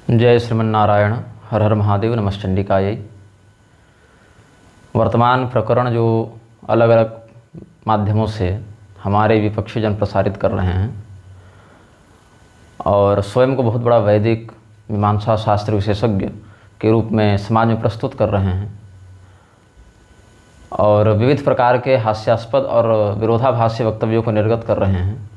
जय श्रीमन्नारायण। हर हर महादेव। नमश्चंडिकायै। वर्तमान प्रकरण जो अलग अलग माध्यमों से हमारे विपक्षी जन प्रसारित कर रहे हैं और स्वयं को बहुत बड़ा वैदिक मीमांसा शास्त्र विशेषज्ञ के रूप में समाज में प्रस्तुत कर रहे हैं और विविध प्रकार के हास्यास्पद और विरोधाभासी वक्तव्यों को निर्गत कर रहे हैं,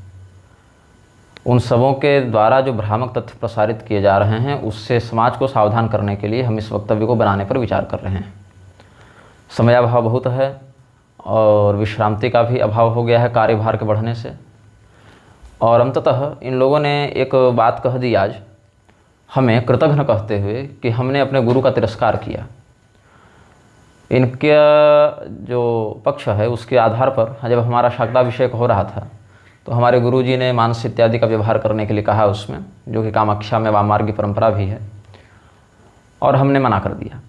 उन सबों के द्वारा जो भ्रामक तथ्य प्रसारित किए जा रहे हैं उससे समाज को सावधान करने के लिए हम इस वक्तव्य को बनाने पर विचार कर रहे हैं। समयाभाव बहुत है और विश्रांति का भी अभाव हो गया है कार्यभार के बढ़ने से, और अंततः इन लोगों ने एक बात कह दी आज हमें कृतघ्न कहते हुए कि हमने अपने गुरु का तिरस्कार किया। इनके जो पक्ष है उसके आधार पर जब हमारा शाक्ताभिषेक हो रहा था तो हमारे गुरुजी ने मांस इत्यादि का व्यवहार करने के लिए कहा उसमें, जो कि कामाख्या में वामार्गी परंपरा भी है, और हमने मना कर दिया।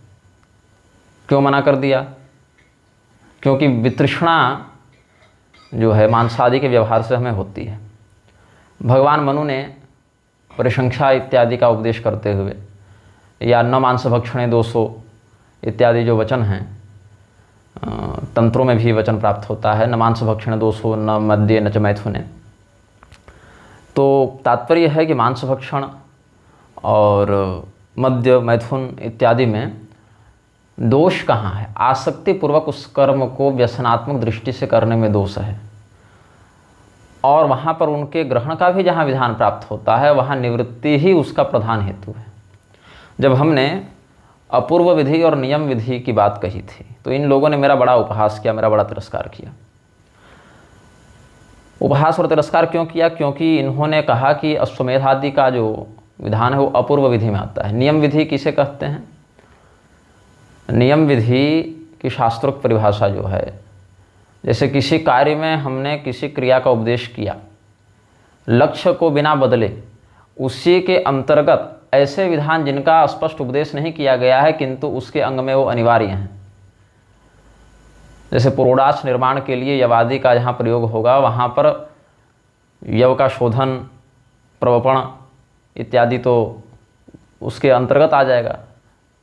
क्यों मना कर दिया? क्योंकि वितृष्णा जो है मांसादि के व्यवहार से हमें होती है। भगवान मनु ने परिसंख्या इत्यादि का उपदेश करते हुए या न मांस भक्षणे दोषो इत्यादि जो वचन हैं, तंत्रों में भी वचन प्राप्त होता है, न मांस भक्षण दोषो न मद्ये न च मैथुने। तो तात्पर्य है कि मांस भक्षण और मद्य मैथुन इत्यादि में दोष कहाँ है? आसक्तिपूर्वक उस कर्म को व्यसनात्मक दृष्टि से करने में दोष है, और वहाँ पर उनके ग्रहण का भी जहाँ विधान प्राप्त होता है वहाँ निवृत्ति ही उसका प्रधान हेतु है। जब हमने अपूर्व विधि और नियम विधि की बात कही थी तो इन लोगों ने मेरा बड़ा उपहास किया, मेरा बड़ा तिरस्कार किया। उपहास और तिरस्कार क्यों किया? क्योंकि इन्होंने कहा कि अश्वमेध आदि का जो विधान है वो अपूर्व विधि में आता है। नियम विधि किसे कहते हैं? नियम विधि की शास्त्रोक्त परिभाषा जो है, जैसे किसी कार्य में हमने किसी क्रिया का उपदेश किया, लक्ष्य को बिना बदले, उसी के अंतर्गत ऐसे विधान जिनका स्पष्ट उपदेश नहीं किया गया है किंतु उसके अंग में वो अनिवार्य हैं। जैसे पुरोडाश निर्माण के लिए यवादि का जहाँ प्रयोग होगा वहाँ पर यव का शोधन, प्रवपण इत्यादि तो उसके अंतर्गत आ जाएगा।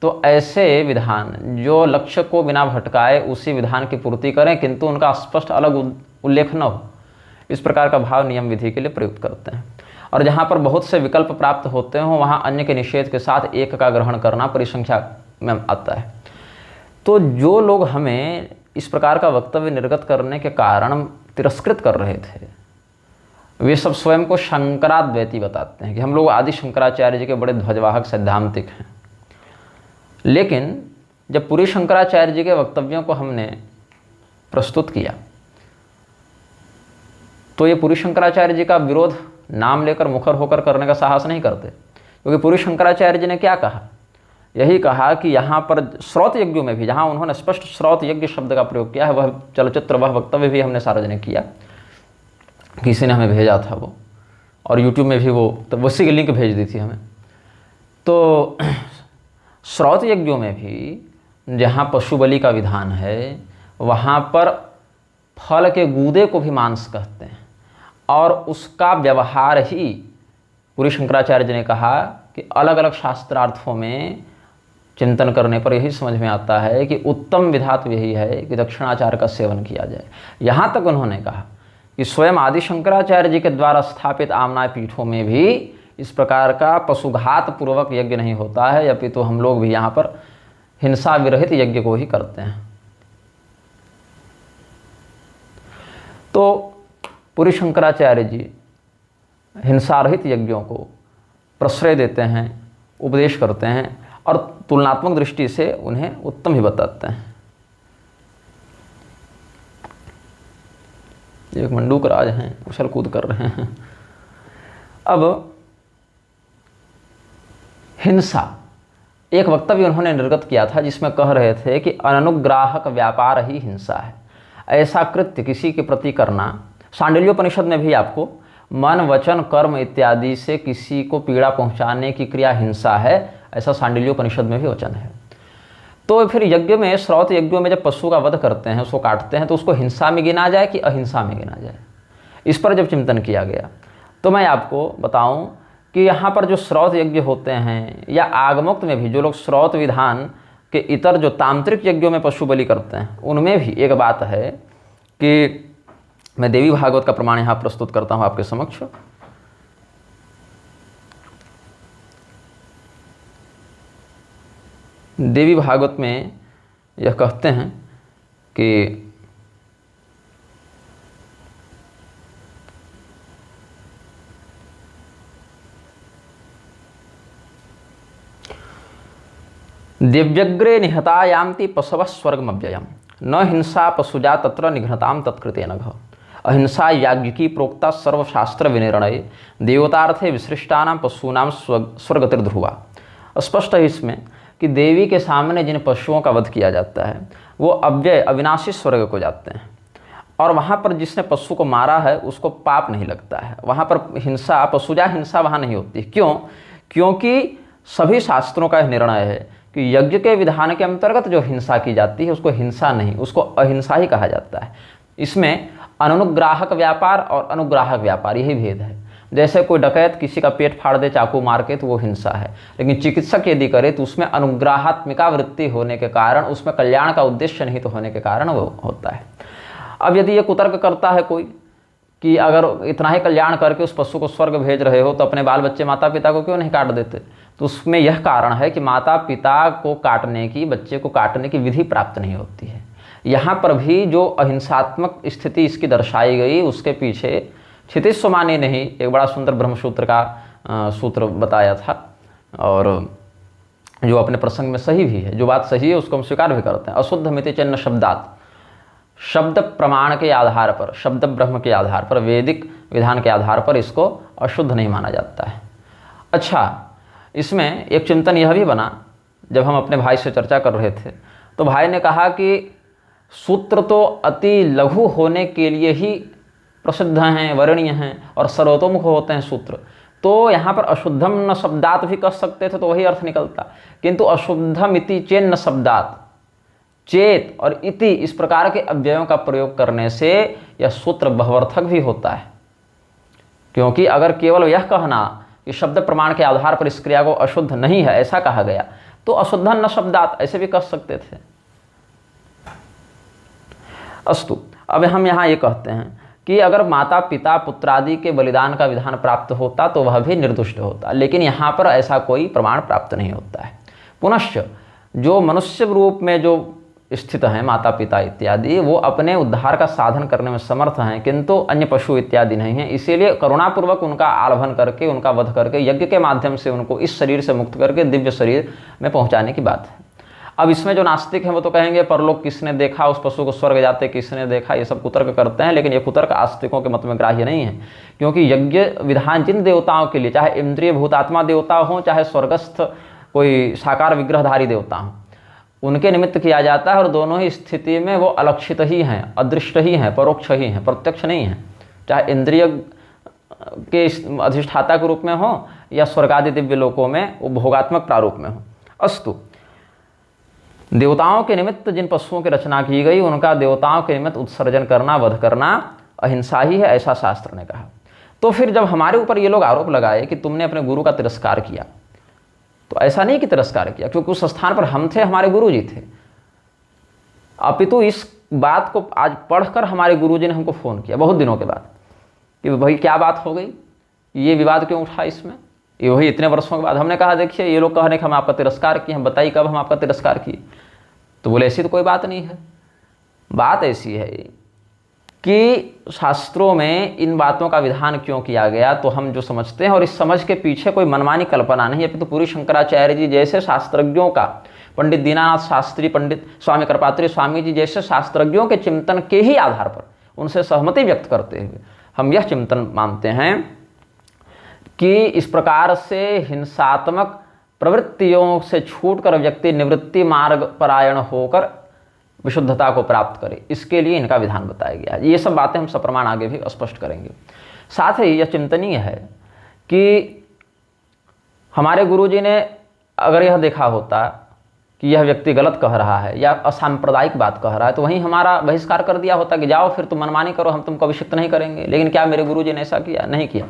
तो ऐसे विधान जो लक्ष्य को बिना भटकाए उसी विधान की पूर्ति करें किंतु उनका स्पष्ट अलग उल्लेख न हो, इस प्रकार का भाव नियम विधि के लिए प्रयुक्त करते हैं। और जहाँ पर बहुत से विकल्प प्राप्त होते हों वहाँ अन्य के निषेध के साथ एक का ग्रहण करना परिसंख्या में आता है। तो जो लोग हमें इस प्रकार का वक्तव्य निर्गत करने के कारण तिरस्कृत कर रहे थे, वे सब स्वयं को शंकराद्वैती बताते हैं कि हम लोग आदि शंकराचार्य जी के बड़े ध्वजवाहक सैद्धांतिक हैं। लेकिन जब पूरी शंकराचार्य जी के वक्तव्यों को हमने प्रस्तुत किया तो ये पूरी शंकराचार्य जी का विरोध नाम लेकर मुखर होकर करने का साहस नहीं करते, क्योंकि पूरी शंकराचार्य जी ने क्या कहा? यही कहा कि यहाँ पर श्रौत यज्ञों में भी जहाँ उन्होंने स्पष्ट श्रौत यज्ञ शब्द का प्रयोग किया है, वह चलचित्र, वह वक्तव्य भी हमने सार्वजनिक किया, किसी ने हमें भेजा था वो, और यूट्यूब में भी वो तो उसी की लिंक भेज दी थी हमें। तो श्रौत यज्ञों में भी जहाँ पशु बलि का विधान है वहाँ पर फल के गूदे को भी मांस कहते हैं, और उसका व्यवहार ही पूरी शंकराचार्य जी ने कहा कि अलग अलग शास्त्रार्थों में चिंतन करने पर यही समझ में आता है कि उत्तम विधात यही है कि दक्षिणाचार का सेवन किया जाए। यहाँ तक उन्होंने कहा कि स्वयं आदि शंकराचार्य जी के द्वारा स्थापित आमनाय पीठों में भी इस प्रकार का पशुघात पूर्वक यज्ञ नहीं होता है, अपितु हम लोग भी यहाँ पर हिंसा विरहित यज्ञ को ही करते हैं। तो पूरी शंकराचार्य जी हिंसा रहित यज्ञों को प्रश्रय देते हैं, उपदेश करते हैं और तुलनात्मक दृष्टि से उन्हें उत्तम ही बताते हैं। एक मंडूक राज हैं, उछल कूद कर रहे हैं। अब हिंसा, एक वक्तव्य उन्होंने निर्गत किया था जिसमें कह रहे थे कि अनुग्राहक व्यापार ही हिंसा है। ऐसा कृत्य किसी के प्रति करना, सांडिल्योपनिषद में भी आपको मन वचन कर्म इत्यादि से किसी को पीड़ा पहुंचाने की क्रिया हिंसा है, ऐसा सांडिल्योपनिषद में भी वचन है। तो फिर यज्ञ में, श्रौत यज्ञों में जब पशु का वध करते हैं, उसको काटते हैं, तो उसको हिंसा में गिना जाए कि अहिंसा में गिना जाए, इस पर जब चिंतन किया गया तो मैं आपको बताऊं कि यहाँ पर जो श्रौत यज्ञ होते हैं या आगमोक्त में भी जो लोग श्रौत विधान के इतर जो तांत्रिक यज्ञों में पशु बलि करते हैं, उनमें भी एक बात है कि मैं देवी भागवत का प्रमाण यहाँ प्रस्तुत करता हूँ आपके समक्ष। देवी भागवत में यह कहते हैं कि दिव्यग्रे निहतायान्ति पशवः स्वर्गमव्ययम् न हिंसा पशुजा तत्र निघ्नताम तत्कृते नघ। अहिंसा याज्ञिकी प्रोक्ता सर्वशास्त्र विनिर्णय देवतार्थे विसृष्टानां पशूनां स्वर्गतिर्ध्रुवा। स्पष्ट है इसमें कि देवी के सामने जिन पशुओं का वध किया जाता है वो अव्यय अविनाशी स्वर्ग को जाते हैं, और वहाँ पर जिसने पशु को मारा है उसको पाप नहीं लगता है। वहाँ पर हिंसा, पशुजा हिंसा वहाँ नहीं होती। क्यों? क्योंकि सभी शास्त्रों का यह निर्णय है कि यज्ञ के विधान के अंतर्गत जो हिंसा की जाती है उसको हिंसा नहीं, उसको अहिंसा ही कहा जाता है। इसमें अनुग्राहक व्यापार और अनुग्राहक व्यापार यही भेद है। जैसे कोई डकैत किसी का पेट फाड़ दे चाकू मार के तो वो हिंसा है, लेकिन चिकित्सक यदि करे तो उसमें अनुग्राहात्मिका वृत्ति होने के कारण, उसमें कल्याण का उद्देश्य नहीं तो होने के कारण वो होता है। अब यदि ये कुतर्क करता है कोई कि अगर इतना ही कल्याण करके उस पशु को स्वर्ग भेज रहे हो तो अपने बाल बच्चे माता पिता को क्यों नहीं काट देते, तो उसमें यह कारण है कि माता पिता को काटने की, बच्चे को काटने की विधि प्राप्त नहीं होती है। यहाँ पर भी जो अहिंसात्मक स्थिति इसकी दर्शाई गई उसके पीछे क्षितिज सोमानी ने ही एक बड़ा सुंदर ब्रह्मसूत्र का सूत्र बताया था, और जो अपने प्रसंग में सही भी है। जो बात सही है उसको हम स्वीकार भी करते हैं। अशुद्ध मिति चिन्ह शब्दात, शब्द प्रमाण के आधार पर, शब्द ब्रह्म के आधार पर, वैदिक विधान के आधार पर इसको अशुद्ध नहीं माना जाता है। अच्छा, इसमें एक चिंतन यह भी बना, जब हम अपने भाई से चर्चा कर रहे थे तो भाई ने कहा कि सूत्र तो अति लघु होने के लिए ही प्रसिद्ध हैं, वर्णीय हैं और सर्वतोमुख होते हैं सूत्र, तो यहाँ पर अशुद्धम न शब्दात भी कह सकते थे तो वही अर्थ निकलता, किंतु अशुद्धम इति चेन्न शब्दात, चेत और इति इस प्रकार के अव्ययों का प्रयोग करने से यह सूत्र बहुअर्थक भी होता है। क्योंकि अगर केवल यह कहना कि शब्द प्रमाण के आधार पर इस क्रिया को अशुद्ध नहीं है ऐसा कहा गया तो अशुद्धम न शब्दात ऐसे भी कह सकते थे। अस्तु, अब हम यहाँ ये कहते हैं कि अगर माता पिता पुत्रादि के बलिदान का विधान प्राप्त होता तो वह भी निर्दुष्ट होता, लेकिन यहाँ पर ऐसा कोई प्रमाण प्राप्त नहीं होता है। पुनश्च जो मनुष्य रूप में जो स्थित हैं माता पिता इत्यादि, वो अपने उद्धार का साधन करने में समर्थ हैं, किंतु अन्य पशु इत्यादि नहीं हैं। इसीलिए करुणापूर्वक उनका आलभन करके, उनका वध करके, यज्ञ के माध्यम से उनको इस शरीर से मुक्त करके दिव्य शरीर में पहुँचाने की बात है। अब इसमें जो नास्तिक हैं वो तो कहेंगे परलोक किसने देखा, उस पशु को स्वर्ग जाते किसने देखा, ये सब कुतर्क करते हैं, लेकिन ये कुतर्क आस्तिकों के मत में ग्राह्य नहीं है। क्योंकि यज्ञ विधान जिन देवताओं के लिए, चाहे इंद्रिय भूतात्मा देवता हों, चाहे स्वर्गस्थ कोई साकार विग्रहधारी देवता हों, उनके निमित्त किया जाता है, और दोनों ही स्थिति में वो अलक्षित ही हैं, अदृष्ट ही हैं, परोक्ष ही हैं, प्रत्यक्ष नहीं हैं। चाहे इंद्रिय के अधिष्ठाता के रूप में हो या स्वर्गादि दिव्य लोकों में वो भोगात्मक प्रारूप में हो। अस्तु, देवताओं के निमित्त जिन पशुओं की रचना की गई उनका देवताओं के निमित्त उत्सर्जन करना, वध करना अहिंसा ही है, ऐसा शास्त्र ने कहा। तो फिर जब हमारे ऊपर ये लोग आरोप लगाए कि तुमने अपने गुरु का तिरस्कार किया, तो ऐसा नहीं कि तिरस्कार किया, क्योंकि उस स्थान पर हम थे, हमारे गुरु जी थे। अपितु इस बात को आज पढ़कर हमारे गुरु जी ने हमको फ़ोन किया बहुत दिनों के बाद कि भाई क्या बात हो गई, ये विवाद क्यों उठा इसमें, ये वही इतने वर्षों के बाद। हमने कहा देखिए ये लोग कहने कि हम आपका तिरस्कार किए, हम बताइए कब हम आपका तिरस्कार किए। तो बोले ऐसी तो कोई बात नहीं है। बात ऐसी है कि शास्त्रों में इन बातों का विधान क्यों किया गया तो हम जो समझते हैं, और इस समझ के पीछे कोई मनमानी कल्पना नहीं है, तो पूरी शंकराचार्य जी जैसे शास्त्रज्ञों का, पंडित दीनानाथ शास्त्री, पंडित स्वामी कृपात्री स्वामी जी जैसे शास्त्रज्ञों के चिंतन के ही आधार पर उनसे सहमति व्यक्त करते हुए हम यह चिंतन मानते हैं कि इस प्रकार से हिंसात्मक प्रवृत्तियों से छूटकर व्यक्ति निवृत्ति मार्ग परायण होकर विशुद्धता को प्राप्त करे, इसके लिए इनका विधान बताया गया है। ये सब बातें हम सप्रमाण आगे भी स्पष्ट करेंगे। साथ ही यह चिंतनीय है कि हमारे गुरुजी ने अगर यह देखा होता कि यह व्यक्ति गलत कह रहा है या असांप्रदायिक बात कह रहा है तो वहीं हमारा बहिष्कार कर दिया होता कि जाओ फिर तुम मनमानी करो, हम तुमको अभिषिक्त नहीं करेंगे। लेकिन क्या मेरे गुरुजी ने ऐसा किया? नहीं किया।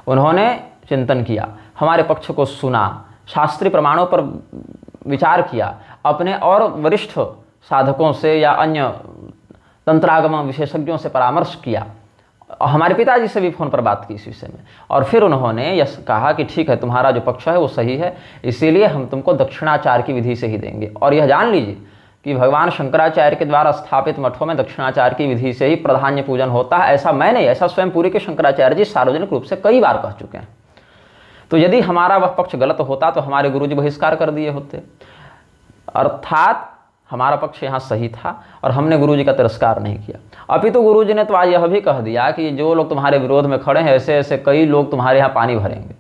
उन्होंने चिंतन किया, हमारे पक्ष को सुना, शास्त्रीय प्रमाणों पर विचार किया, अपने और वरिष्ठ साधकों से या अन्य तंत्रागम विशेषज्ञों से परामर्श किया, हमारे पिताजी से भी फ़ोन पर बात की इस विषय में, और फिर उन्होंने यह कहा कि ठीक है, तुम्हारा जो पक्ष है वो सही है, इसीलिए हम तुमको दक्षिणाचार की विधि से ही देंगे। और यह जान लीजिए कि भगवान शंकराचार्य के द्वारा स्थापित मठों में दक्षिणाचार की विधि से ही प्राधान्य पूजन होता है। ऐसा मैं नहीं, ऐसा स्वयं पुरी के शंकराचार्य जी सार्वजनिक रूप से कई बार कह चुके हैं। तो यदि हमारा वह पक्ष गलत होता तो हमारे गुरुजी बहिष्कार कर दिए होते, अर्थात हमारा पक्ष यहाँ सही था और हमने गुरुजी का तिरस्कार नहीं किया। अपितु गुरुजी ने तो आज यह भी कह दिया कि जो लोग तुम्हारे विरोध में खड़े हैं, ऐसे ऐसे कई लोग तुम्हारे यहाँ पानी भरेंगे।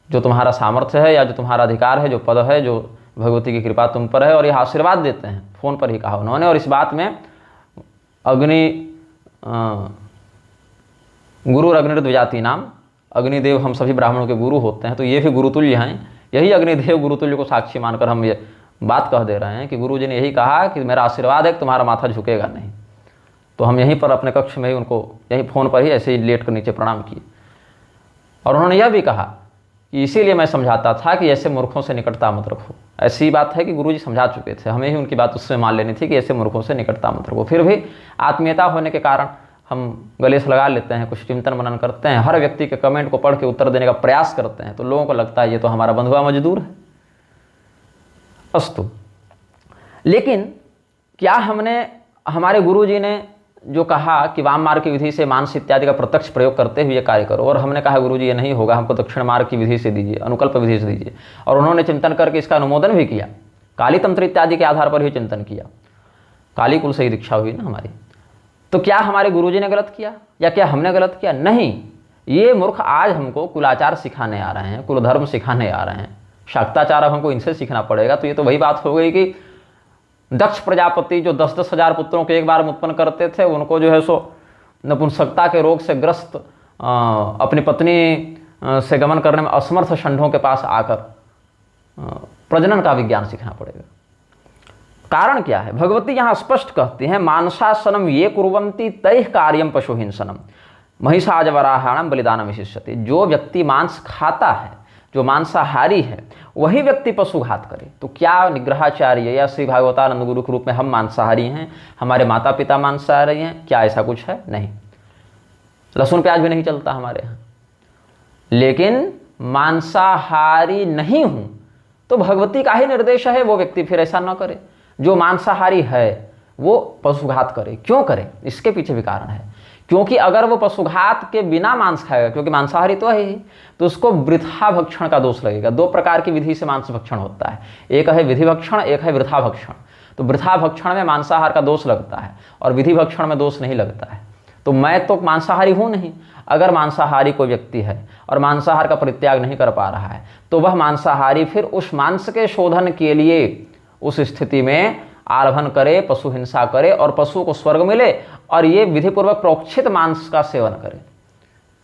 जो तुम्हारा सामर्थ्य है या जो तुम्हारा अधिकार है, जो पद है, जो भगवती की कृपा तुम पर है, और यह आशीर्वाद देते हैं, फ़ोन पर ही कहा उन्होंने। और इस बात में गुरु अग्निर्द्विजाति नाम, अग्निदेव हम सभी ब्राह्मणों के गुरु होते हैं, तो ये भी गुरुतुल्य हैं। यही अग्निदेव गुरुतुल्य को साक्षी मानकर हम ये बात कह दे रहे हैं कि गुरुजी ने यही कहा कि मेरा आशीर्वाद है कि तुम्हारा माथा झुकेगा नहीं। तो हम यहीं पर अपने कक्ष में ही उनको यहीं फ़ोन पर ही ऐसे ही लेट कर नीचे प्रणाम किए। और उन्होंने यह भी कहा कि इसीलिए मैं समझाता था कि ऐसे मूर्खों से निकटता मत रखो। ऐसी बात है कि गुरुजी समझा चुके थे, हमें ही उनकी बात उससे मान लेनी थी कि ऐसे मूर्खों से निकटता मत रखो। फिर भी आत्मीयता होने के कारण हम गले से लगा लेते हैं, कुछ चिंतन मनन करते हैं, हर व्यक्ति के कमेंट को पढ़ के उत्तर देने का प्रयास करते हैं, तो लोगों को लगता है ये तो हमारा बंधुआ मजदूर है। अस्तु, लेकिन क्या हमारे गुरुजी ने जो कहा कि वाम मार्ग की विधि से मांस इत्यादि का प्रत्यक्ष प्रयोग करते हुए कार्य करो, और हमने कहा गुरुजी ये नहीं होगा, हमको दक्षिण मार्ग की विधि से दीजिए, अनुकल्प विधि से दीजिए, और उन्होंने चिंतन करके इसका अनुमोदन भी किया, काली तंत्र इत्यादि के आधार पर ही चिंतन किया, काली कुल से ही दीक्षा हुई ना हमारी। तो क्या हमारे गुरुजी ने गलत किया या क्या हमने गलत किया? नहीं, ये मूर्ख आज हमको कुलाचार सिखाने आ रहे हैं, कुलधर्म सिखाने आ रहे हैं, शाक्ताचार अब हमको इनसे सीखना पड़ेगा। तो ये तो वही बात हो गई कि दक्ष प्रजापति जो 10-10 हजार पुत्रों को एक बार में उत्पन्न करते थे, उनको जो है सो नपुंसकता के रोग से ग्रस्त अपनी पत्नी से गमन करने में असमर्थ षंढों के पास आकर प्रजनन का विज्ञान सीखना पड़ेगा। कारण क्या है? भगवती यहाँ स्पष्ट कहती हैं, मांसासनम ये कुर्वन्ति तैः कार्यम पशुहिंसनम महिषाजवराहाणम बलिदानम विशिष्यते। जो व्यक्ति मांस खाता है, जो मांसाहारी है, वही व्यक्ति पशुघात करे। तो क्या निग्रहाचार्य या श्री भागवतानंद गुरु के रूप में हम मांसाहारी हैं, हमारे माता पिता मांसाहारी हैं? क्या ऐसा कुछ है? नहीं, लहसुन प्याज भी नहीं चलता हमारे यहाँ। लेकिन मांसाहारी नहीं हूँ तो भगवती का ही निर्देश है वो व्यक्ति फिर ऐसा न करे। जो मांसाहारी है वो पशुघात करे। क्यों करे? इसके पीछे भी कारण है। क्योंकि अगर वो पशुघात के बिना मांस खाएगा, क्योंकि मांसाहारी तो है ही, तो उसको वृथा भक्षण का दोष लगेगा। दो प्रकार की विधि से मांस भक्षण होता है, एक है विधि भक्षण, एक है वृथा भक्षण। तो वृथा भक्षण में मांसाहार का दोष लगता है और विधि भक्षण में दोष नहीं लगता है। तो मैं तो मांसाहारी हूँ नहीं। अगर मांसाहारी कोई व्यक्ति है और मांसाहार का परित्याग नहीं कर पा रहा है, तो वह मांसाहारी फिर उस मांस के शोधन के लिए उस स्थिति में आरभन करे, पशु हिंसा करे और पशु को स्वर्ग मिले, और ये विधिपूर्वक प्रोक्षित मांस का सेवन करे।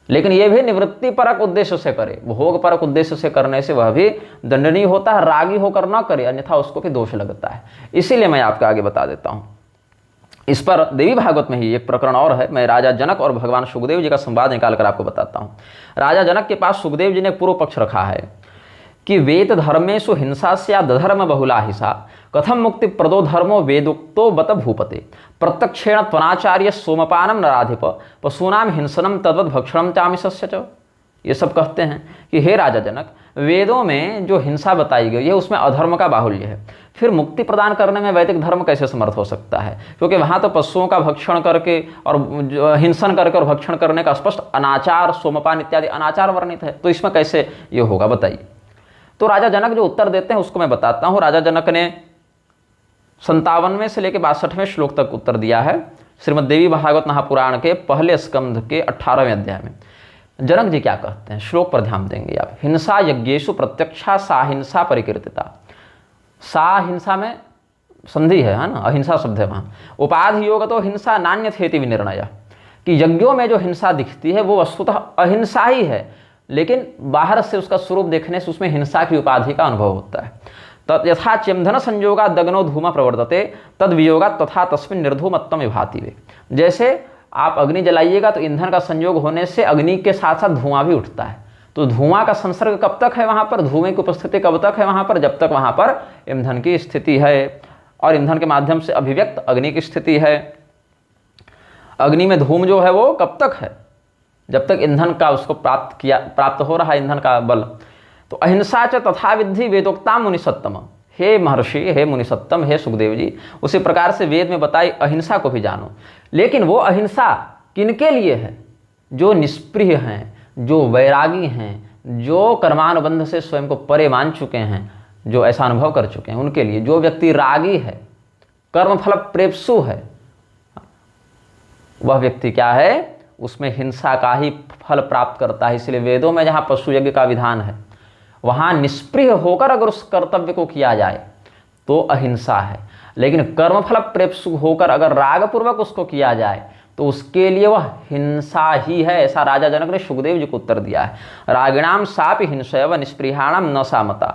लेकिन ये भी निवृत्ति परक उद्देश्य से करे। भोग परक उद्देश्य से करने से वह भी दंडनीय होता है। रागी होकर न करे, अन्यथा उसको भी दोष लगता है। इसीलिए मैं आपको आगे बता देता हूँ। इस पर देवी भागवत में ही एक प्रकरण और है। मैं राजा जनक और भगवान सुखदेव जी का संवाद निकालकर आपको बताता हूँ। राजा जनक के पास सुखदेव जी ने पूर्व पक्ष रखा है कि वेद धर्मेषु हिंसा स्यात् धर्म बहुला हिंसा कथम मुक्ति प्रदो धर्मो वेदोक्तो बत भूपते प्रत्यक्षेण त्वनाचार्य सोमपानम नराधिप पशूनाम हिंसनम तद्वत् भक्षणम चामिषस्य च। ये सब कहते हैं कि हे राजा जनक, वेदों में जो हिंसा बताई गई है उसमें अधर्म का बाहुल्य है। फिर मुक्ति प्रदान करने में वैदिक धर्म कैसे समर्थ हो सकता है? क्योंकि वहाँ तो पशुओं का भक्षण करके और हिंसन करके और भक्षण करने का स्पष्ट अनाचार, सोमपान इत्यादि अनाचार वर्णित है। तो इसमें कैसे ये होगा बताइए? तो राजा जनक जो उत्तर देते हैं उसको मैं बताता हूँ। राजा जनक ने 57वें से लेकर 62वें श्लोक तक उत्तर दिया है श्रीमद् देवी भागवत महापुराण के पहले स्कंध के 18वें अध्याय में। जनक जी क्या कहते हैं, श्लोक पर ध्यान देंगे आप। हिंसा यज्ञेषु प्रत्यक्षा सा हिंसा परिकीर्तिता। सा हिंसा में संधि है ना, अहिंसा शब्द है वहाँ। उपाधि योग तो हिंसा नान्य थेति विनिर्णय, कि यज्ञों में जो हिंसा दिखती है वो वस्तुतः अहिंसा ही है, लेकिन बाहर से उसका स्वरूप देखने से उसमें हिंसा की उपाधि का अनुभव होता है। तत् यथा चिमधन संयोगा दग्नो धूम प्रवर्तते तद वियोगा तथा तस्मिन् निर्धूमत्वम विभाति वे। जैसे आप अग्नि जलाइएगा तो ईंधन का संयोग होने से अग्नि के साथ साथ धुआं भी उठता है, तो तो धुआं का संसर्ग कब तक है वहाँ पर, धुएं की उपस्थिति कब तक है वहाँ पर, जब तक वहाँ पर ईंधन की स्थिति है और ईंधन के माध्यम से अभिव्यक्त अग्नि की स्थिति है। अग्नि में धूम जो है वो कब तक है, जब तक ईंधन का उसको प्राप्त हो रहा है ईंधन का बल। तो अहिंसा च तथा विद्धि वेदोक्ता मुनिसत्तम, हे महर्षि, हे मुनिसत्तम, हे सुखदेव जी, उसी प्रकार से वेद में बताई अहिंसा को भी जानो। लेकिन वो अहिंसा किनके लिए है? जो निष्प्रिय हैं, जो वैरागी हैं, जो कर्मानुबंध से स्वयं को परे मान चुके हैं, जो ऐसा अनुभव कर चुके हैं, उनके लिए। जो व्यक्ति रागी है, कर्मफल प्रेप्सु है, वह व्यक्ति क्या है, उसमें हिंसा का ही फल प्राप्त करता है। इसलिए वेदों में जहाँ पशु यज्ञ का विधान है, वहाँ निष्प्रिय होकर अगर उस कर्तव्य को किया जाए तो अहिंसा है। लेकिन कर्मफल प्रेप्सु होकर अगर रागपूर्वक उसको किया जाए तो उसके लिए वह हिंसा ही है। ऐसा राजा जनक ने सुखदेव जी को उत्तर दिया है। रागिणाम सापि हिंसैव निष्पृहाणाम न सामता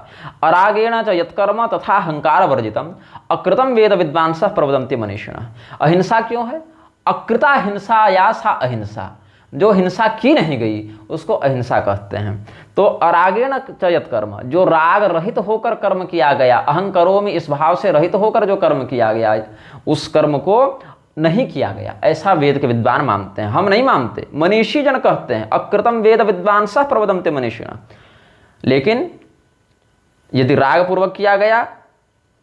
अरागेण च यत्कर्म तथा अहंकार वर्जितम अकृतम वेद विद्वांसः प्रवदन्ति मनीषिणः। अहिंसा क्यों है? अकृता हिंसा या सा अहिंसा, जो हिंसा की नहीं गई उसको अहिंसा कहते हैं। तो अरागेण च यत्कर्म, जो राग रहित होकर कर्म किया गया, अहं करोमि इस भाव से रहित होकर जो कर्म किया गया, उस कर्म को नहीं किया गया, ऐसा वेद के विद्वान मानते हैं। हम नहीं मानते, मनीषी जन कहते हैं अकृतम वेद विद्वांसः प्रवदन्ति मनीषिणः। लेकिन यदि राग पूर्वक किया गया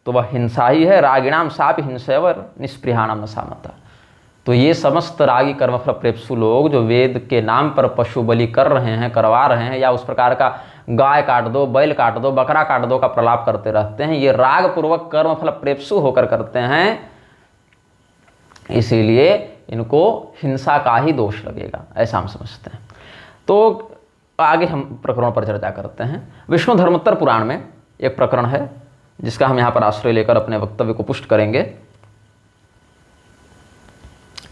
तो वह हिंसा ही है। रागिणाम सापि हिंसैव निष्पृहाणाम न सामता। तो ये समस्त रागी कर्मफल प्रेप्सु लोग जो वेद के नाम पर पशु बलि कर रहे हैं, करवा रहे हैं, या उस प्रकार का गाय काट दो, बैल काट दो, बकरा काट दो का प्रलाप करते रहते हैं, ये राग पूर्वक कर्मफल प्रेप्सु होकर करते हैं। इसीलिए इनको हिंसा का ही दोष लगेगा, ऐसा हम समझते हैं। तो आगे हम प्रकरणों पर चर्चा करते हैं। विष्णु धर्मोत्तर पुराण में एक प्रकरण है जिसका हम यहाँ पर आश्रय लेकर अपने वक्तव्य को पुष्ट करेंगे।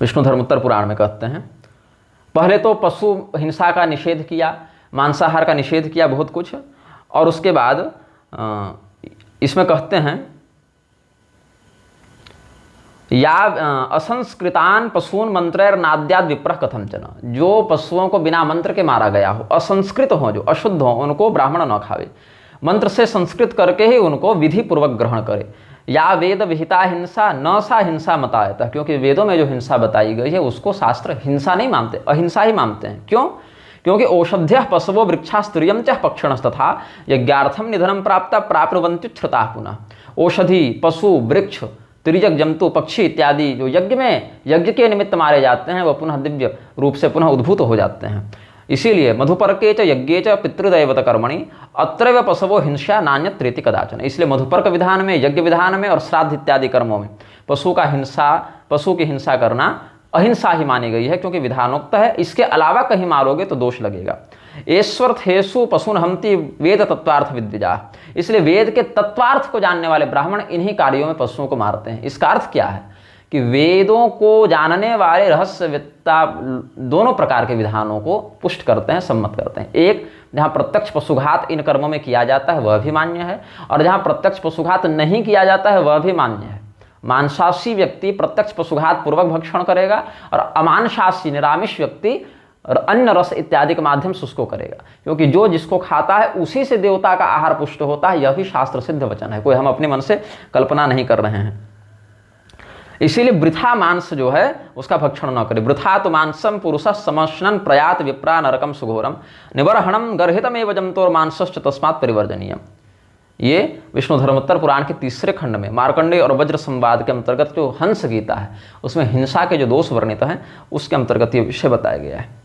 विष्णु धर्मोत्तर पुराण में कहते हैं, पहले तो पशु हिंसा का निषेध किया, मांसाहार का निषेध किया, बहुत कुछ, और उसके बाद इसमें कहते हैं या असंस्कृतान पशून मंत्रैर नाद्याद विप्रः कथंचन, जो पशुओं को बिना मंत्र के मारा गया हो, असंस्कृत हो, जो अशुद्ध हो, उनको ब्राह्मण न खावे, मंत्र से संस्कृत करके ही उनको विधि पूर्वक ग्रहण करे। या वेद विहिता हिंसा न सा हिंसा मतायतः, क्योंकि वेदों में जो हिंसा बताई गई है उसको शास्त्र हिंसा नहीं मानते, अहिंसा ही मानते हैं। क्यों? क्योंकि औषध्य पशवो वृक्षास्तुर्यम च पक्षणस्तथा यज्ञार्थम निधनम प्राप्त प्राप्नुवन्त्युच्छ्रुताः पुनः। औषधि, पशु, वृक्ष, तिर्यक, जंतु, पक्षी इत्यादि जो यज्ञ के निमित्त मारे जाते हैं, वह पुनः दिव्य रूप से पुनः उद्भूत हो जाते हैं। इसीलिए मधुपर्के च यज्ञे च पितृदैवत कर्मणि अत्रैव पशवो हिंसा नान्यत्रेति कदाचन। इसलिए मधुपर्क विधान में, यज्ञ विधान में और श्राद्ध इत्यादि कर्मों में पशु की हिंसा करना अहिंसा ही मानी गई है, क्योंकि विधानोक्त है। इसके अलावा कहीं मारोगे तो दोष लगेगा। ईश्वर्थेषु पशुन हंति वेद तत्वार्थ विद्विजा। इसलिए वेद के तत्वार्थ को जानने वाले ब्राह्मण इन्हीं कार्यों में पशुओं को मारते हैं। इसका अर्थ क्या है कि वेदों को जानने वाले रहस्यवेत्ता दोनों प्रकार के विधानों को पुष्ट करते हैं, सम्मत करते हैं। एक, जहाँ प्रत्यक्ष पशुघात इन कर्मों में किया जाता है वह भी मान्य है, और जहाँ प्रत्यक्ष पशुघात नहीं किया जाता है वह भी मान्य है। मांसाशी व्यक्ति प्रत्यक्ष पशुघात पूर्वक भक्षण करेगा, और अमांसाशी निरामिष व्यक्ति अन्न रस इत्यादि के माध्यम से उसको करेगा, क्योंकि जो जिसको खाता है उसी से देवता का आहार पुष्ट होता है। यह भी शास्त्र सिद्ध वचन है, कोई हम अपने मन से कल्पना नहीं कर रहे हैं। इसीलिए वृथा मांस जो है उसका भक्षण न करे। वृथा तो मांसम पुरुष समश्नन प्रयात विप्रा नरकम सुघोरम निबर्हणम गर्हितमेव जंतोर मांसश्च तस्मात् परिवर्जनीयम। ये विष्णु धर्मोत्तर पुराण के तीसरे खंड में मार्कंडेय और वज्र संवाद के अंतर्गत जो हंस गीता है उसमें हिंसा के जो दोष वर्णित हैं उसके अंतर्गत ये विषय बताया गया है।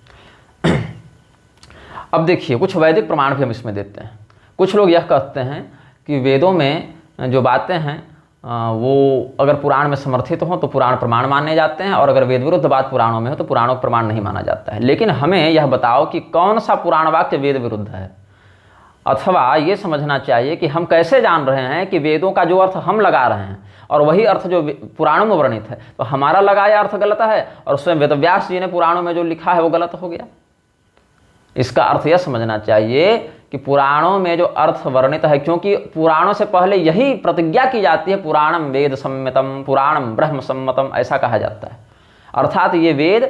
अब देखिए, कुछ वैदिक प्रमाण भी हम इसमें देते हैं। कुछ लोग यह कहते हैं कि वेदों में जो बातें हैं वो अगर पुराण में समर्थित हो तो पुराण प्रमाण माने जाते हैं, और अगर वेद विरुद्ध बात पुराणों में हो तो पुराणों प्रमाण नहीं माना जाता है। लेकिन हमें यह बताओ कि कौन सा पुराण वाक्य वेद विरुद्ध है, अथवा ये समझना चाहिए कि हम कैसे जान रहे हैं कि वेदों का जो अर्थ हम लगा रहे हैं और वही अर्थ जो पुराणों में वर्णित है, तो हमारा लगाया अर्थ गलत है और स्वयं वेदव्यास जी ने पुराणों में जो लिखा है वो गलत हो गया। इसका अर्थ यह समझना चाहिए कि पुराणों में जो अर्थ वर्णित है, क्योंकि पुराणों से पहले यही प्रतिज्ञा की जाती है, पुराणम वेद सम्मतम पुराणम ब्रह्म सम्मतम, ऐसा कहा जाता है। अर्थात ये वेद